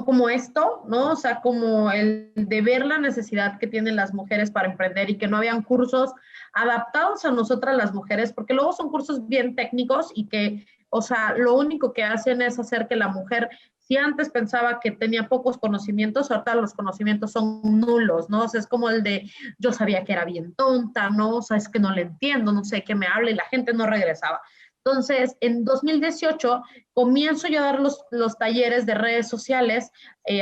como esto, ¿no? O sea, como el de ver la necesidad que tienen las mujeres para emprender y que no habían cursos adaptados a nosotras las mujeres, porque luego son cursos bien técnicos y que, o sea, lo único que hacen es hacer que la mujer, si antes pensaba que tenía pocos conocimientos, ahorita los conocimientos son nulos, ¿no? O sea, es como el de, yo sabía que era bien tonta, ¿no? O sea, es que no le entiendo, no sé qué me habla y la gente no regresaba. Entonces, en 2018 comienzo yo a dar los talleres de redes sociales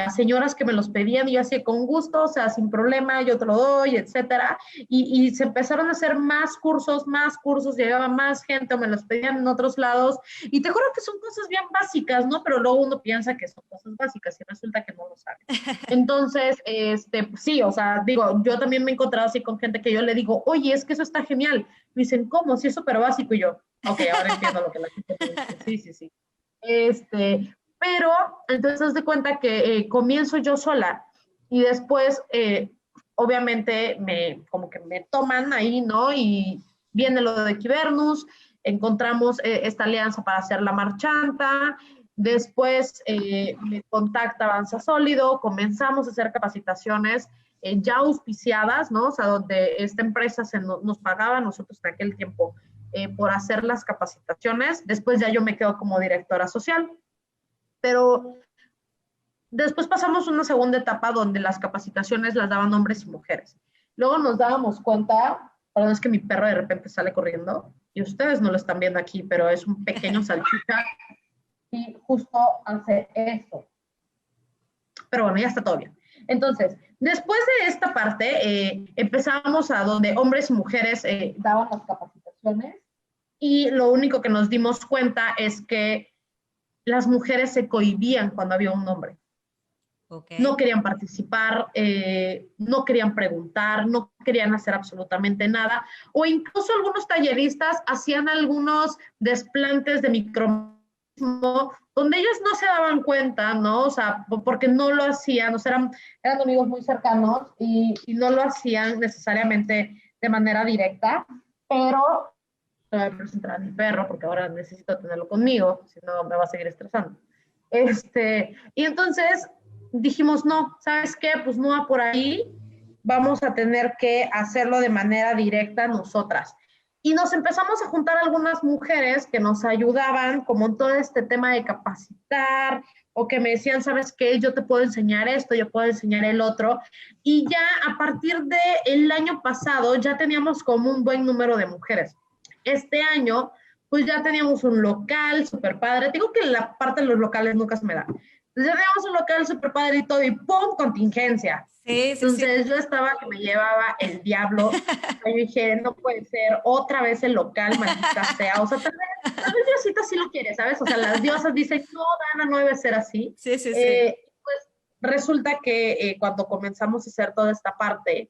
a señoras que me los pedían y yo hacía con gusto, o sea, sin problema, yo te lo doy, etcétera. Y se empezaron a hacer más cursos, llegaba más gente o me los pedían en otros lados. Y te juro que son cosas bien básicas, ¿no? Pero luego uno piensa que son cosas básicas y resulta que no lo sabe. Entonces, sí, o sea, digo, yo también me he encontrado así con gente que yo le digo, oye, es que eso está genial. Me dicen, ¿cómo? Sí, es súper básico. Y yo, ok, ahora entiendo lo que la gente me dice. Sí, sí, sí. Pero entonces haz de cuenta que comienzo yo sola y después, obviamente, como que me toman ahí, ¿no? Y viene lo de Quibernus, encontramos esta alianza para hacer la marchanta, después me contacta Avanza Sólido, comenzamos a hacer capacitaciones ya auspiciadas, ¿no? O sea, donde esta empresa nos pagaba a nosotros en aquel tiempo por hacer las capacitaciones. Después ya yo me quedo como directora social. Pero después pasamos una segunda etapa donde las capacitaciones las daban hombres y mujeres. Luego nos dábamos cuenta, perdón, es que mi perro de repente sale corriendo, y ustedes no lo están viendo aquí, pero es un pequeño salchicha y justo hace esto. Pero bueno, ya está todo bien. Entonces, después de esta parte, empezamos a donde hombres y mujeres daban las capacitaciones y lo único que nos dimos cuenta es que las mujeres se cohibían cuando había un hombre. Okay. No querían participar, no querían preguntar, no querían hacer absolutamente nada. O incluso algunos talleristas hacían algunos desplantes de micromismo donde ellos no se daban cuenta, ¿no? O sea, porque no lo hacían, o sea, eran amigos muy cercanos y no lo hacían necesariamente de manera directa, pero voy a presentar a mi perro porque ahora necesito tenerlo conmigo, si no me va a seguir estresando. Y entonces dijimos, no, ¿sabes qué? Pues no va por ahí, vamos a tener que hacerlo de manera directa nosotras. Y nos empezamos a juntar algunas mujeres que nos ayudaban como en todo este tema de capacitar o que me decían, ¿sabes qué? Yo te puedo enseñar esto, yo puedo enseñar el otro. Y ya a partir del año pasado ya teníamos como un buen número de mujeres. Este año pues ya teníamos un local súper padre. Digo que la parte de los locales nunca se me da. Entonces ya teníamos un local súper padre y todo, y ¡pum! Contingencia. Sí, sí, sí. Entonces yo estaba que me llevaba el diablo. O sea, yo dije, no puede ser otra vez el local, maldita sea. O sea, tal vez Diosita sí lo quiere, ¿sabes? O sea, las diosas dicen, no, Dana, no debe ser así. Sí, sí, sí. Pues resulta que cuando comenzamos a hacer toda esta parte,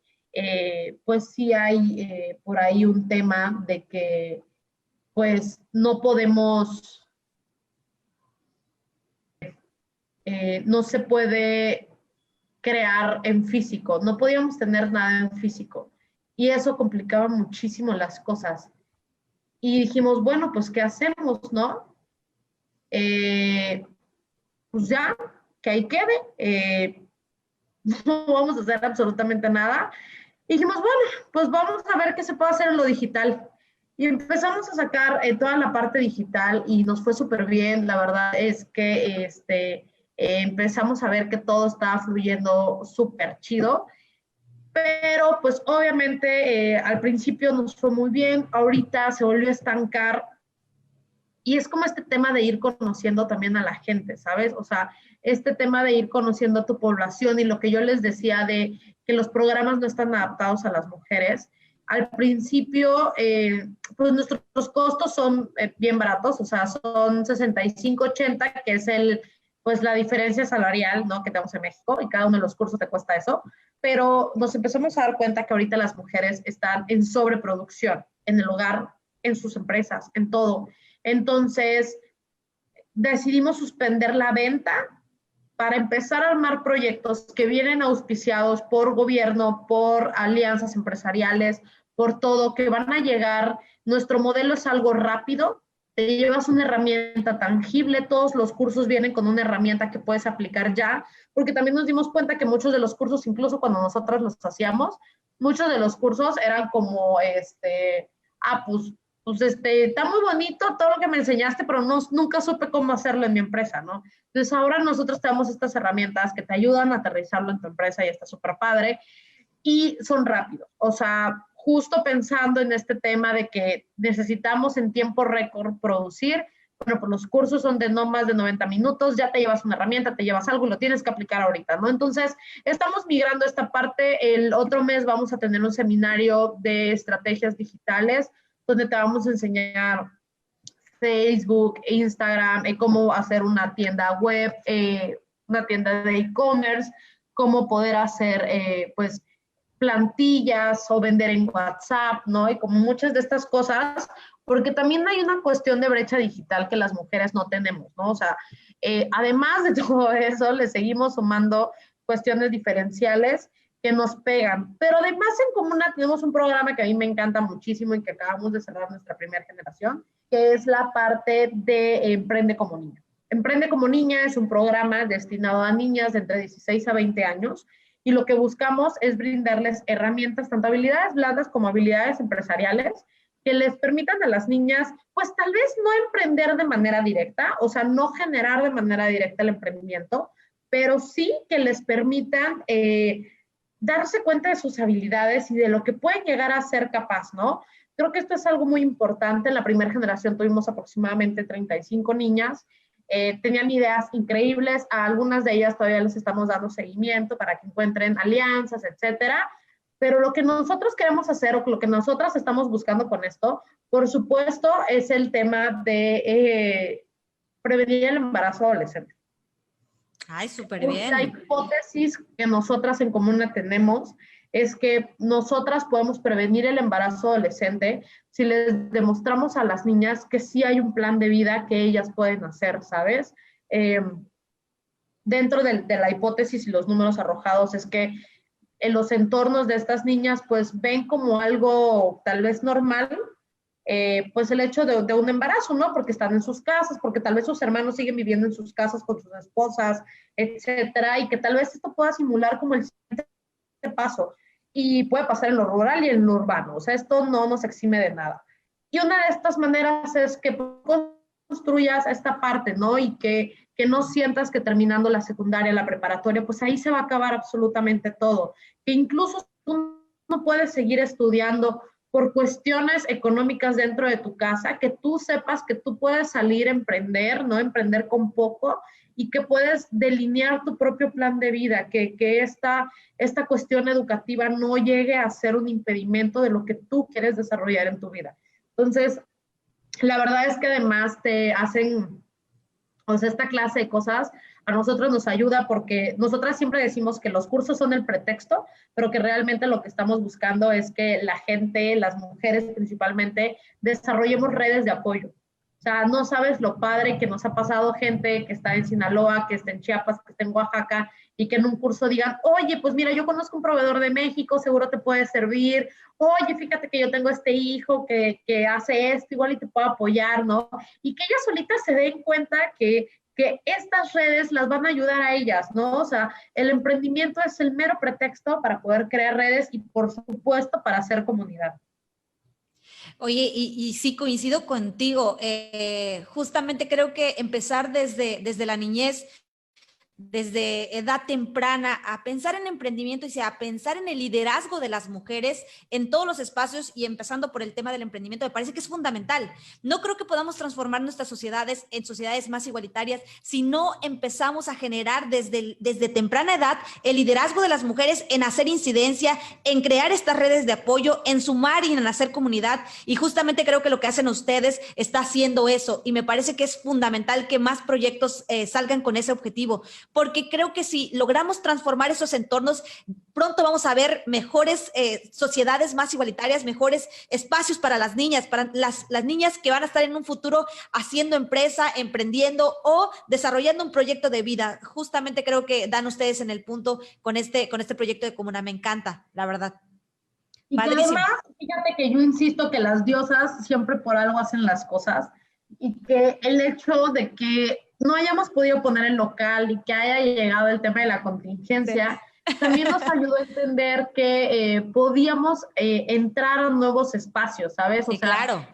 pues sí hay por ahí un tema de que pues no podemos, no se puede crear en físico, no podíamos tener nada en físico y eso complicaba muchísimo las cosas. Y dijimos, bueno, pues ¿qué hacemos, no? Pues ya, que ahí quede, no vamos a hacer absolutamente nada. Y dijimos, bueno, pues vamos a ver qué se puede hacer en lo digital. Y empezamos a sacar toda la parte digital y nos fue súper bien. La verdad es que empezamos a ver que todo estaba fluyendo súper chido. Pero pues obviamente al principio nos fue muy bien, ahorita se volvió a estancar y es como este tema de ir conociendo también a la gente, ¿sabes? O sea, este tema de ir conociendo a tu población y lo que yo les decía de que los programas no están adaptados a las mujeres. Al principio, pues nuestros costos son bien baratos, o sea, son 65.80, que es pues la diferencia salarial, ¿no? Que tenemos en México y cada uno de los cursos te cuesta eso, pero nos empezamos a dar cuenta que ahorita las mujeres están en sobreproducción, en el hogar, en sus empresas, en todo. Entonces, decidimos suspender la venta para empezar a armar proyectos que vienen auspiciados por gobierno, por alianzas empresariales, por todo, que van a llegar. Nuestro modelo es algo rápido, te llevas una herramienta tangible, todos los cursos vienen con una herramienta que puedes aplicar ya, porque también nos dimos cuenta que muchos de los cursos, incluso cuando nosotras los hacíamos, muchos de los cursos eran como, pues está muy bonito todo lo que me enseñaste, pero no, nunca supe cómo hacerlo en mi empresa, ¿no? Entonces ahora nosotros tenemos estas herramientas que te ayudan a aterrizarlo en tu empresa y está súper padre y son rápidos. O sea, justo pensando en este tema de que necesitamos en tiempo récord producir, bueno, pues los cursos son de no más de 90 minutos, ya te llevas una herramienta, te llevas algo y lo tienes que aplicar ahorita, ¿no? Entonces, estamos migrando esta parte. El otro mes vamos a tener un seminario de estrategias digitales donde te vamos a enseñar Facebook, Instagram, cómo hacer una tienda web, una tienda de e-commerce, cómo poder hacer, pues, plantillas o vender en WhatsApp, ¿no? Y como muchas de estas cosas, porque también hay una cuestión de brecha digital que las mujeres no tenemos, ¿no? O sea, además de todo eso, le seguimos sumando cuestiones diferenciales que nos pegan. Pero además en Comuna tenemos un programa que a mí me encanta muchísimo y que acabamos de cerrar nuestra primera generación, que es la parte de Emprende como Niña. Emprende como Niña es un programa destinado a niñas de entre 16 a 20 años y lo que buscamos es brindarles herramientas, tanto habilidades blandas como habilidades empresariales, que les permitan a las niñas, pues tal vez no emprender de manera directa, o sea, no generar de manera directa el emprendimiento, pero sí que les permitan darse cuenta de sus habilidades y de lo que pueden llegar a ser capaz, ¿no? Creo que esto es algo muy importante. En la primera generación tuvimos aproximadamente 35 niñas. Tenían ideas increíbles. A algunas de ellas todavía les estamos dando seguimiento para que encuentren alianzas, etcétera. Pero lo que nosotros queremos hacer o lo que nosotras estamos buscando con esto, por supuesto, es el tema de prevenir el embarazo adolescente. Ay, súper bien. La hipótesis que nosotras en Comuna tenemos es que nosotras podemos prevenir el embarazo adolescente si les demostramos a las niñas que sí hay un plan de vida que ellas pueden hacer, ¿sabes? Dentro de la hipótesis y los números arrojados es que en los entornos de estas niñas pues ven como algo tal vez normal, pues el hecho de un embarazo, ¿no? Porque están en sus casas, porque tal vez sus hermanos siguen viviendo en sus casas con sus esposas, etcétera, y que tal vez esto pueda simular como el siguiente paso. Y puede pasar en lo rural y en lo urbano, o sea, esto no nos exime de nada. Y una de estas maneras es que construyas esta parte, ¿no? Y que no sientas que terminando la secundaria, la preparatoria, pues ahí se va a acabar absolutamente todo. Que incluso tú no puedes seguir estudiando por cuestiones económicas dentro de tu casa, que tú sepas que tú puedes salir a emprender, ¿no? Emprender con poco y que puedes delinear tu propio plan de vida, que esta cuestión educativa no llegue a ser un impedimento de lo que tú quieres desarrollar en tu vida. Entonces, la verdad es que además te hacen, o sea, esta clase de cosas a nosotros nos ayuda porque nosotras siempre decimos que los cursos son el pretexto, pero que realmente lo que estamos buscando es que la gente, las mujeres principalmente, desarrollemos redes de apoyo. O sea, no sabes lo padre que nos ha pasado gente que está en Sinaloa, que está en Chiapas, que está en Oaxaca, y que en un curso digan, oye, pues mira, yo conozco un proveedor de México, seguro te puede servir. Oye, fíjate que yo tengo este hijo que hace esto, igual y te puedo apoyar, ¿no? Y que ellas solitas se den cuenta que estas redes las van a ayudar a ellas, ¿no? O sea, el emprendimiento es el mero pretexto para poder crear redes y, por supuesto, para hacer comunidad. Oye, y sí coincido contigo. Justamente creo que empezar desde la niñez, desde edad temprana, a pensar en emprendimiento y a pensar en el liderazgo de las mujeres en todos los espacios y empezando por el tema del emprendimiento, me parece que es fundamental. No creo que podamos transformar nuestras sociedades en sociedades más igualitarias si no empezamos a generar desde temprana edad el liderazgo de las mujeres en hacer incidencia, en crear estas redes de apoyo, en sumar y en hacer comunidad. Y justamente creo que lo que hacen ustedes está haciendo eso y me parece que es fundamental que más proyectos salgan con ese objetivo, porque creo que si logramos transformar esos entornos, pronto vamos a ver mejores sociedades más igualitarias, mejores espacios para las niñas que van a estar en un futuro haciendo empresa, emprendiendo o desarrollando un proyecto de vida. Justamente creo que dan ustedes en el punto con este proyecto de Comuna. Me encanta, la verdad. Y que además, fíjate que yo insisto que las diosas siempre por algo hacen las cosas y que el hecho de que no hayamos podido poner el local y que haya llegado el tema de la contingencia, sí, también nos ayudó a entender que podíamos entrar a nuevos espacios, ¿sabes? O sí, sea, claro.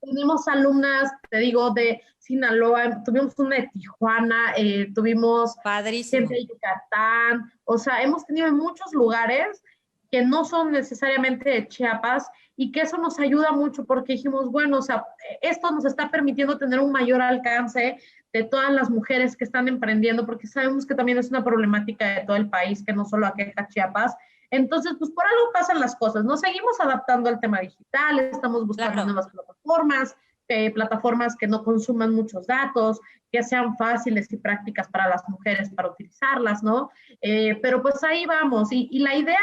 Tuvimos alumnas, te digo, de Sinaloa, tuvimos una de Tijuana, tuvimos Padrísimo. gente de Yucatán, o sea, hemos tenido en muchos lugares que no son necesariamente de Chiapas y que eso nos ayuda mucho porque dijimos, bueno, o sea, esto nos está permitiendo tener un mayor alcance de todas las mujeres que están emprendiendo, porque sabemos que también es una problemática de todo el país, que no solo aqueja Chiapas. Entonces, pues por algo pasan las cosas. Nos seguimos adaptando al tema digital, estamos buscando nuevas plataformas que no consuman muchos datos, que sean fáciles y prácticas para las mujeres para utilizarlas, ¿no? Pero pues ahí vamos. Y la idea,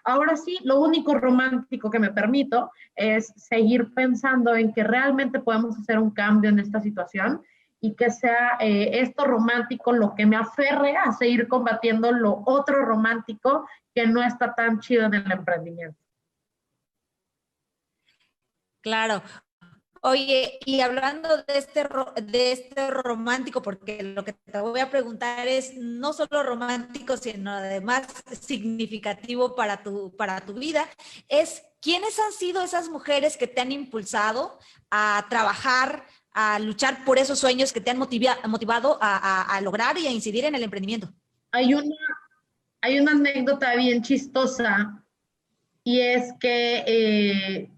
ahora sí, lo único romántico que me permito es seguir pensando en que realmente podemos hacer un cambio en esta situación y que sea esto romántico lo que me aferre a seguir combatiendo lo otro romántico que no está tan chido en el emprendimiento. Claro. Oye, y hablando de este romántico, porque lo que te voy a preguntar es no solo romántico, sino además significativo para tu vida, es ¿quiénes han sido esas mujeres que te han impulsado a trabajar, a luchar por esos sueños que te han motivado a lograr y a incidir en el emprendimiento? Hay una anécdota bien chistosa y es que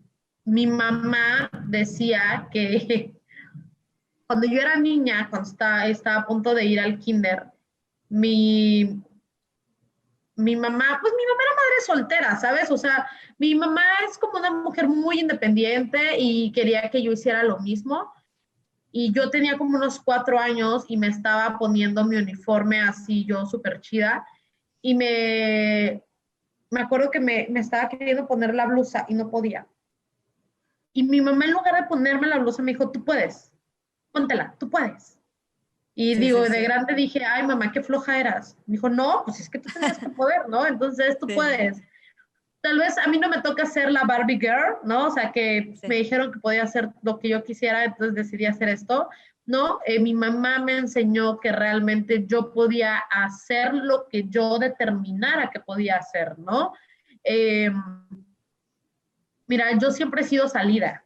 mi mamá decía que cuando yo era niña, cuando estaba a punto de ir al kinder, mi mamá era madre soltera, ¿sabes? O sea, mi mamá es como una mujer muy independiente y quería que yo hiciera lo mismo. Y yo tenía como unos 4 años y me estaba poniendo mi uniforme así, yo súper chida. Y me acuerdo que me estaba queriendo poner la blusa y no podía. Y mi mamá, en lugar de ponerme la blusa, me dijo, tú puedes, póntela, tú puedes. Y sí, digo, sí, de sí. grande dije, ay, mamá, qué floja eras. Me dijo, no, pues es que tú tienes que poder, ¿no? Entonces tú puedes. Tal vez a mí no me toca ser la Barbie Girl, ¿no? O sea, que me dijeron que podía hacer lo que yo quisiera, entonces decidí hacer esto, ¿no? Mi mamá me enseñó que realmente yo podía hacer lo que yo determinara que podía hacer, ¿no? Mira, yo siempre he sido salida,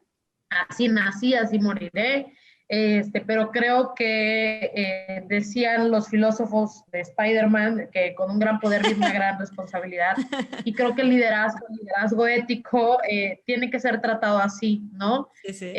así nací, así moriré. pero creo que decían los filósofos de Spider-Man que con un gran poder viene una gran responsabilidad, y creo que el liderazgo ético tiene que ser tratado así, ¿no? Sí, sí.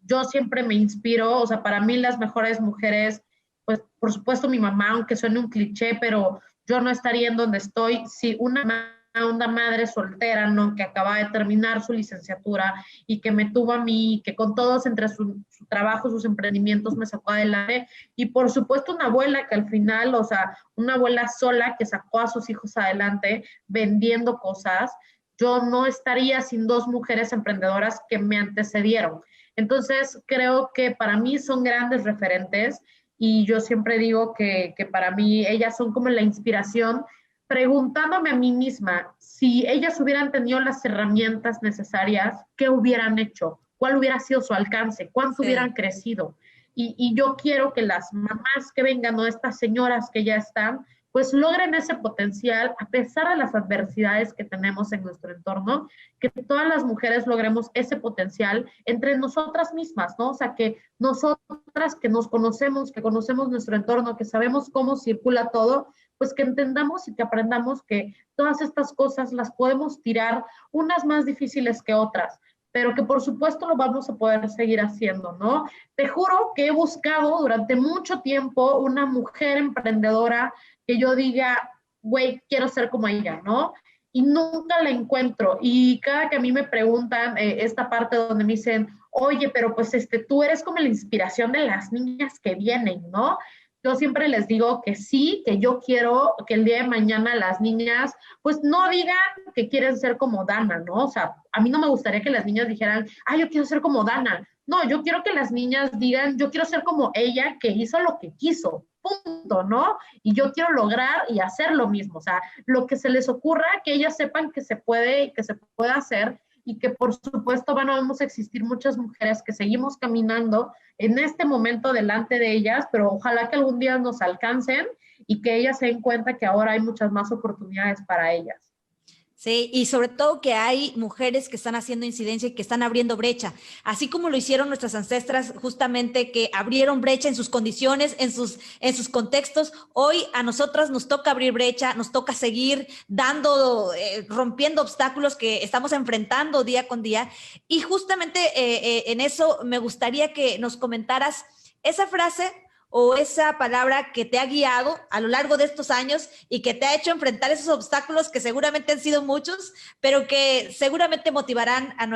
Yo siempre me inspiro, o sea, para mí las mejores mujeres, pues por supuesto mi mamá, aunque suene un cliché, pero yo no estaría en donde estoy si una madre soltera, ¿no? Que acaba de terminar su licenciatura y que me tuvo a mí, que con todos entre su trabajo, sus emprendimientos me sacó adelante, y por supuesto una abuela que al final, o sea, una abuela sola que sacó a sus hijos adelante vendiendo cosas. Yo no estaría sin dos mujeres emprendedoras que me antecedieron. Entonces, creo que para mí son grandes referentes, y yo siempre digo que para mí ellas son como la inspiración, preguntándome a mí misma, si ellas hubieran tenido las herramientas necesarias, ¿qué hubieran hecho? ¿Cuál hubiera sido su alcance? ¿Cuánto hubieran crecido? Y yo quiero que las mamás que vengan, o estas señoras que ya están, pues logren ese potencial a pesar de las adversidades que tenemos en nuestro entorno, que todas las mujeres logremos ese potencial entre nosotras mismas, ¿no? O sea, que nosotras que nos conocemos, que conocemos nuestro entorno, que sabemos cómo circula todo, pues que entendamos y que aprendamos que todas estas cosas las podemos tirar, unas más difíciles que otras, pero que por supuesto lo vamos a poder seguir haciendo, ¿no? Te juro que he buscado durante mucho tiempo una mujer emprendedora que yo diga, güey, quiero ser como ella, ¿no? Y nunca la encuentro. Y cada que a mí me preguntan esta parte donde me dicen, oye, pero pues tú eres como la inspiración de las niñas que vienen, ¿no? Yo siempre les digo que sí, que yo quiero que el día de mañana las niñas, pues no digan que quieren ser como Dana, ¿no? O sea, a mí no me gustaría que las niñas dijeran, ah, yo quiero ser como Dana. No, yo quiero que las niñas digan, yo quiero ser como ella, que hizo lo que quiso, punto, ¿no? Y yo quiero lograr y hacer lo mismo. O sea, lo que se les ocurra, que ellas sepan que se puede y que se puede hacer, y que por supuesto vamos a existir muchas mujeres que seguimos caminando en este momento delante de ellas, pero ojalá que algún día nos alcancen y que ellas se den cuenta que ahora hay muchas más oportunidades para ellas. Sí, y sobre todo que hay mujeres que están haciendo incidencia y que están abriendo brecha, así como lo hicieron nuestras ancestras, justamente que abrieron brecha en sus condiciones, en sus contextos. Hoy a nosotras nos toca abrir brecha, nos toca seguir rompiendo obstáculos que estamos enfrentando día con día. Y justamente en eso me gustaría que nos comentaras esa frase o esa palabra que te ha guiado a lo largo de estos años y que te ha hecho enfrentar esos obstáculos que seguramente han sido muchos, pero que seguramente motivarán a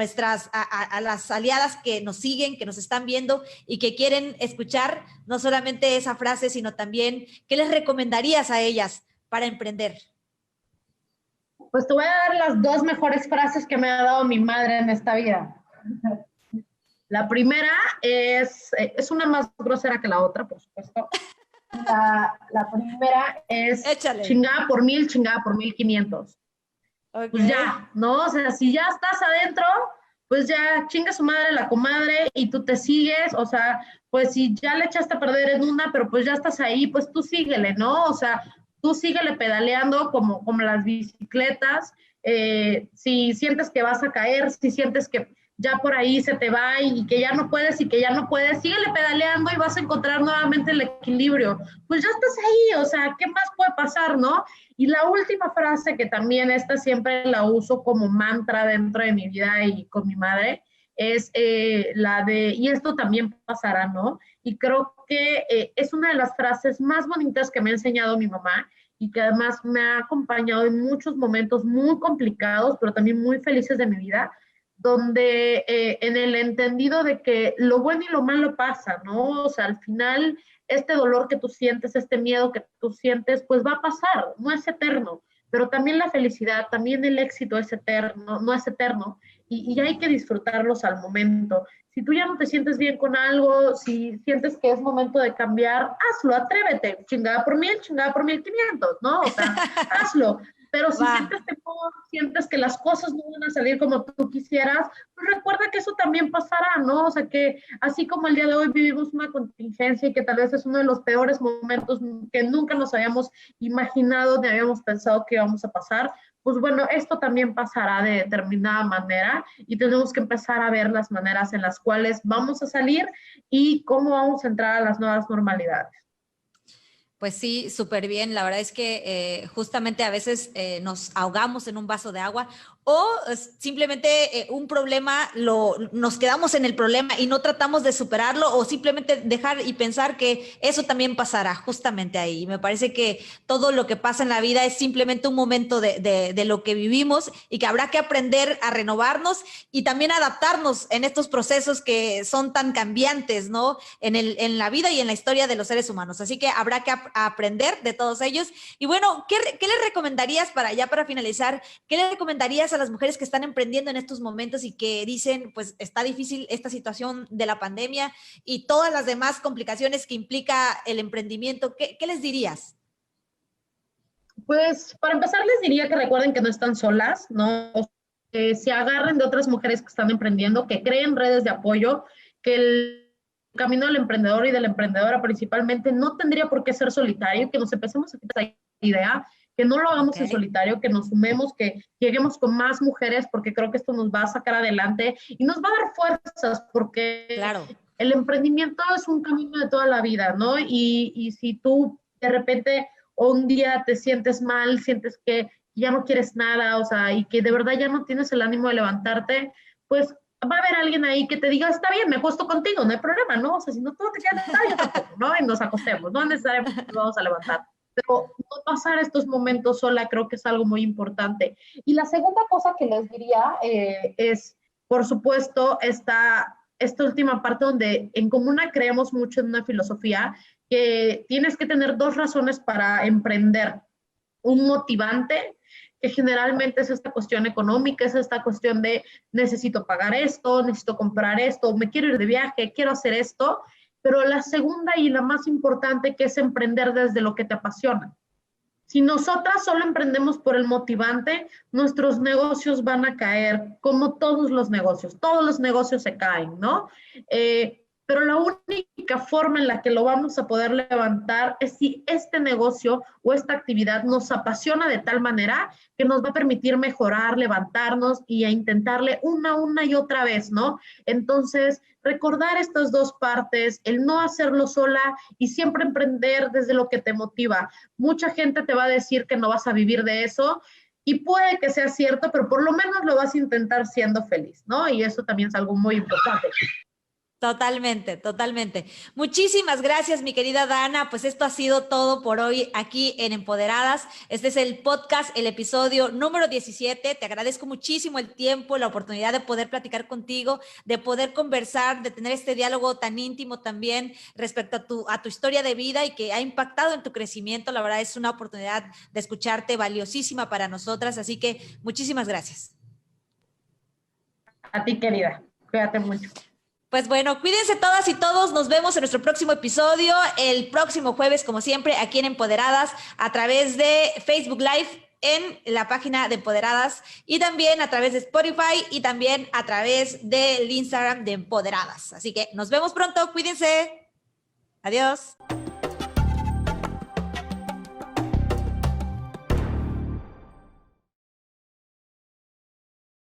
las aliadas que nos siguen, que nos están viendo y que quieren escuchar no solamente esa frase, sino también qué les recomendarías a ellas para emprender. Pues te voy a dar las dos mejores frases que me ha dado mi madre en esta vida. La primera es una más grosera que la otra, por supuesto. La primera es Échale. Chingada por 1000, chingada por 1500. Okay. Pues ya, ¿no? O sea, si ya estás adentro, pues ya chinga su madre la comadre y tú te sigues. O sea, pues si ya le echaste a perder en una, pero pues ya estás ahí, pues tú síguele, ¿no? O sea, tú síguele pedaleando como las bicicletas. Si sientes que vas a caer, si sientes que ya por ahí se te va y que ya no puedes, síguele pedaleando y vas a encontrar nuevamente el equilibrio. Pues ya estás ahí, o sea, ¿qué más puede pasar, no? Y la última frase, que también esta siempre la uso como mantra dentro de mi vida y con mi madre, es la de, y esto también pasará, ¿no? Y creo que es una de las frases más bonitas que me ha enseñado mi mamá, y que además me ha acompañado en muchos momentos muy complicados, pero también muy felices de mi vida, donde en el entendido de que lo bueno y lo malo pasa, ¿no? O sea, al final, este dolor que tú sientes, este miedo que tú sientes, pues va a pasar, no es eterno, pero también la felicidad, también el éxito es eterno, no es eterno, y hay que disfrutarlos al momento. Si tú ya no te sientes bien con algo, si sientes que es momento de cambiar, hazlo, atrévete, chingada por 1000, chingada por 1500, ¿no? O sea, hazlo. Pero si sientes temor sientes que las cosas no van a salir como tú quisieras, pues recuerda que eso también pasará, ¿no? O sea, que así como el día de hoy vivimos una contingencia y que tal vez es uno de los peores momentos que nunca nos habíamos imaginado ni habíamos pensado que íbamos a pasar, pues bueno, esto también pasará de determinada manera y tenemos que empezar a ver las maneras en las cuales vamos a salir y cómo vamos a entrar a las nuevas normalidades. Pues sí, súper bien. La verdad es que justamente a veces nos ahogamos en un vaso de agua o simplemente un problema, nos quedamos en el problema y no tratamos de superarlo o simplemente dejar y pensar que eso también pasará justamente ahí. Y me parece que todo lo que pasa en la vida es simplemente un momento de lo que vivimos y que habrá que aprender a renovarnos y también adaptarnos en estos procesos que son tan cambiantes, ¿no? En la vida y en la historia de los seres humanos. Así que habrá que aprender de todos ellos. Y bueno, ¿qué les recomendarías para finalizar? ¿Qué les recomendarías a las mujeres que están emprendiendo en estos momentos y que dicen, pues está difícil esta situación de la pandemia y todas las demás complicaciones que implica el emprendimiento? ¿Qué les dirías? Pues para empezar les diría que recuerden que no están solas, ¿no? Que se agarren de otras mujeres que están emprendiendo, que creen redes de apoyo, que el camino del emprendedor y de la emprendedora principalmente no tendría por qué ser solitario, que nos empecemos a quitar esa idea, que no lo hagamos en solitario, que nos sumemos, que lleguemos con más mujeres, porque creo que esto nos va a sacar adelante y nos va a dar fuerzas, porque Claro. el emprendimiento es un camino de toda la vida, ¿no? Y si tú de repente un día te sientes mal, sientes que ya no quieres nada, o sea, y que de verdad ya no tienes el ánimo de levantarte, pues va a haber alguien ahí que te diga, está bien, me acuesto contigo, no hay problema, ¿no? O sea, si no todo te queda yo tampoco, ¿no? Y nos acostemos, no necesariamente nos vamos a levantar. Pero no pasar estos momentos sola creo que es algo muy importante. Y la segunda cosa que les diría es, por supuesto, esta última parte donde en Comuna creemos mucho en una filosofía que tienes que tener dos razones para emprender. Un motivante, que generalmente es esta cuestión económica, es esta cuestión de necesito pagar esto, necesito comprar esto, me quiero ir de viaje, quiero hacer esto, pero la segunda y la más importante que es emprender desde lo que te apasiona. Si nosotras solo emprendemos por el motivante, nuestros negocios van a caer, como todos los negocios se caen, ¿no? Pero la única forma en la que lo vamos a poder levantar es si este negocio o esta actividad nos apasiona de tal manera que nos va a permitir mejorar, levantarnos y a intentarle una y otra vez, ¿no? Entonces, recordar estas dos partes, el no hacerlo sola y siempre emprender desde lo que te motiva. Mucha gente te va a decir que no vas a vivir de eso y puede que sea cierto, pero por lo menos lo vas a intentar siendo feliz, ¿no? Y eso también es algo muy importante. Totalmente, totalmente. Muchísimas gracias, mi querida Dana. Pues esto ha sido todo por hoy aquí en Empoderadas. Este es el podcast, el episodio número 17. Te agradezco muchísimo el tiempo, la oportunidad de poder platicar contigo, de poder conversar, de tener este diálogo tan íntimo también respecto a tu historia de vida y que ha impactado en tu crecimiento. La verdad es una oportunidad de escucharte valiosísima para nosotras. Así que muchísimas gracias. A ti, querida. Cuídate mucho. Pues bueno, cuídense todas y todos. Nos vemos en nuestro próximo episodio, el próximo jueves, como siempre, aquí en Empoderadas, a través de Facebook Live en la página de Empoderadas y también a través de Spotify y también a través del Instagram de Empoderadas. Así que nos vemos pronto. Cuídense. Adiós.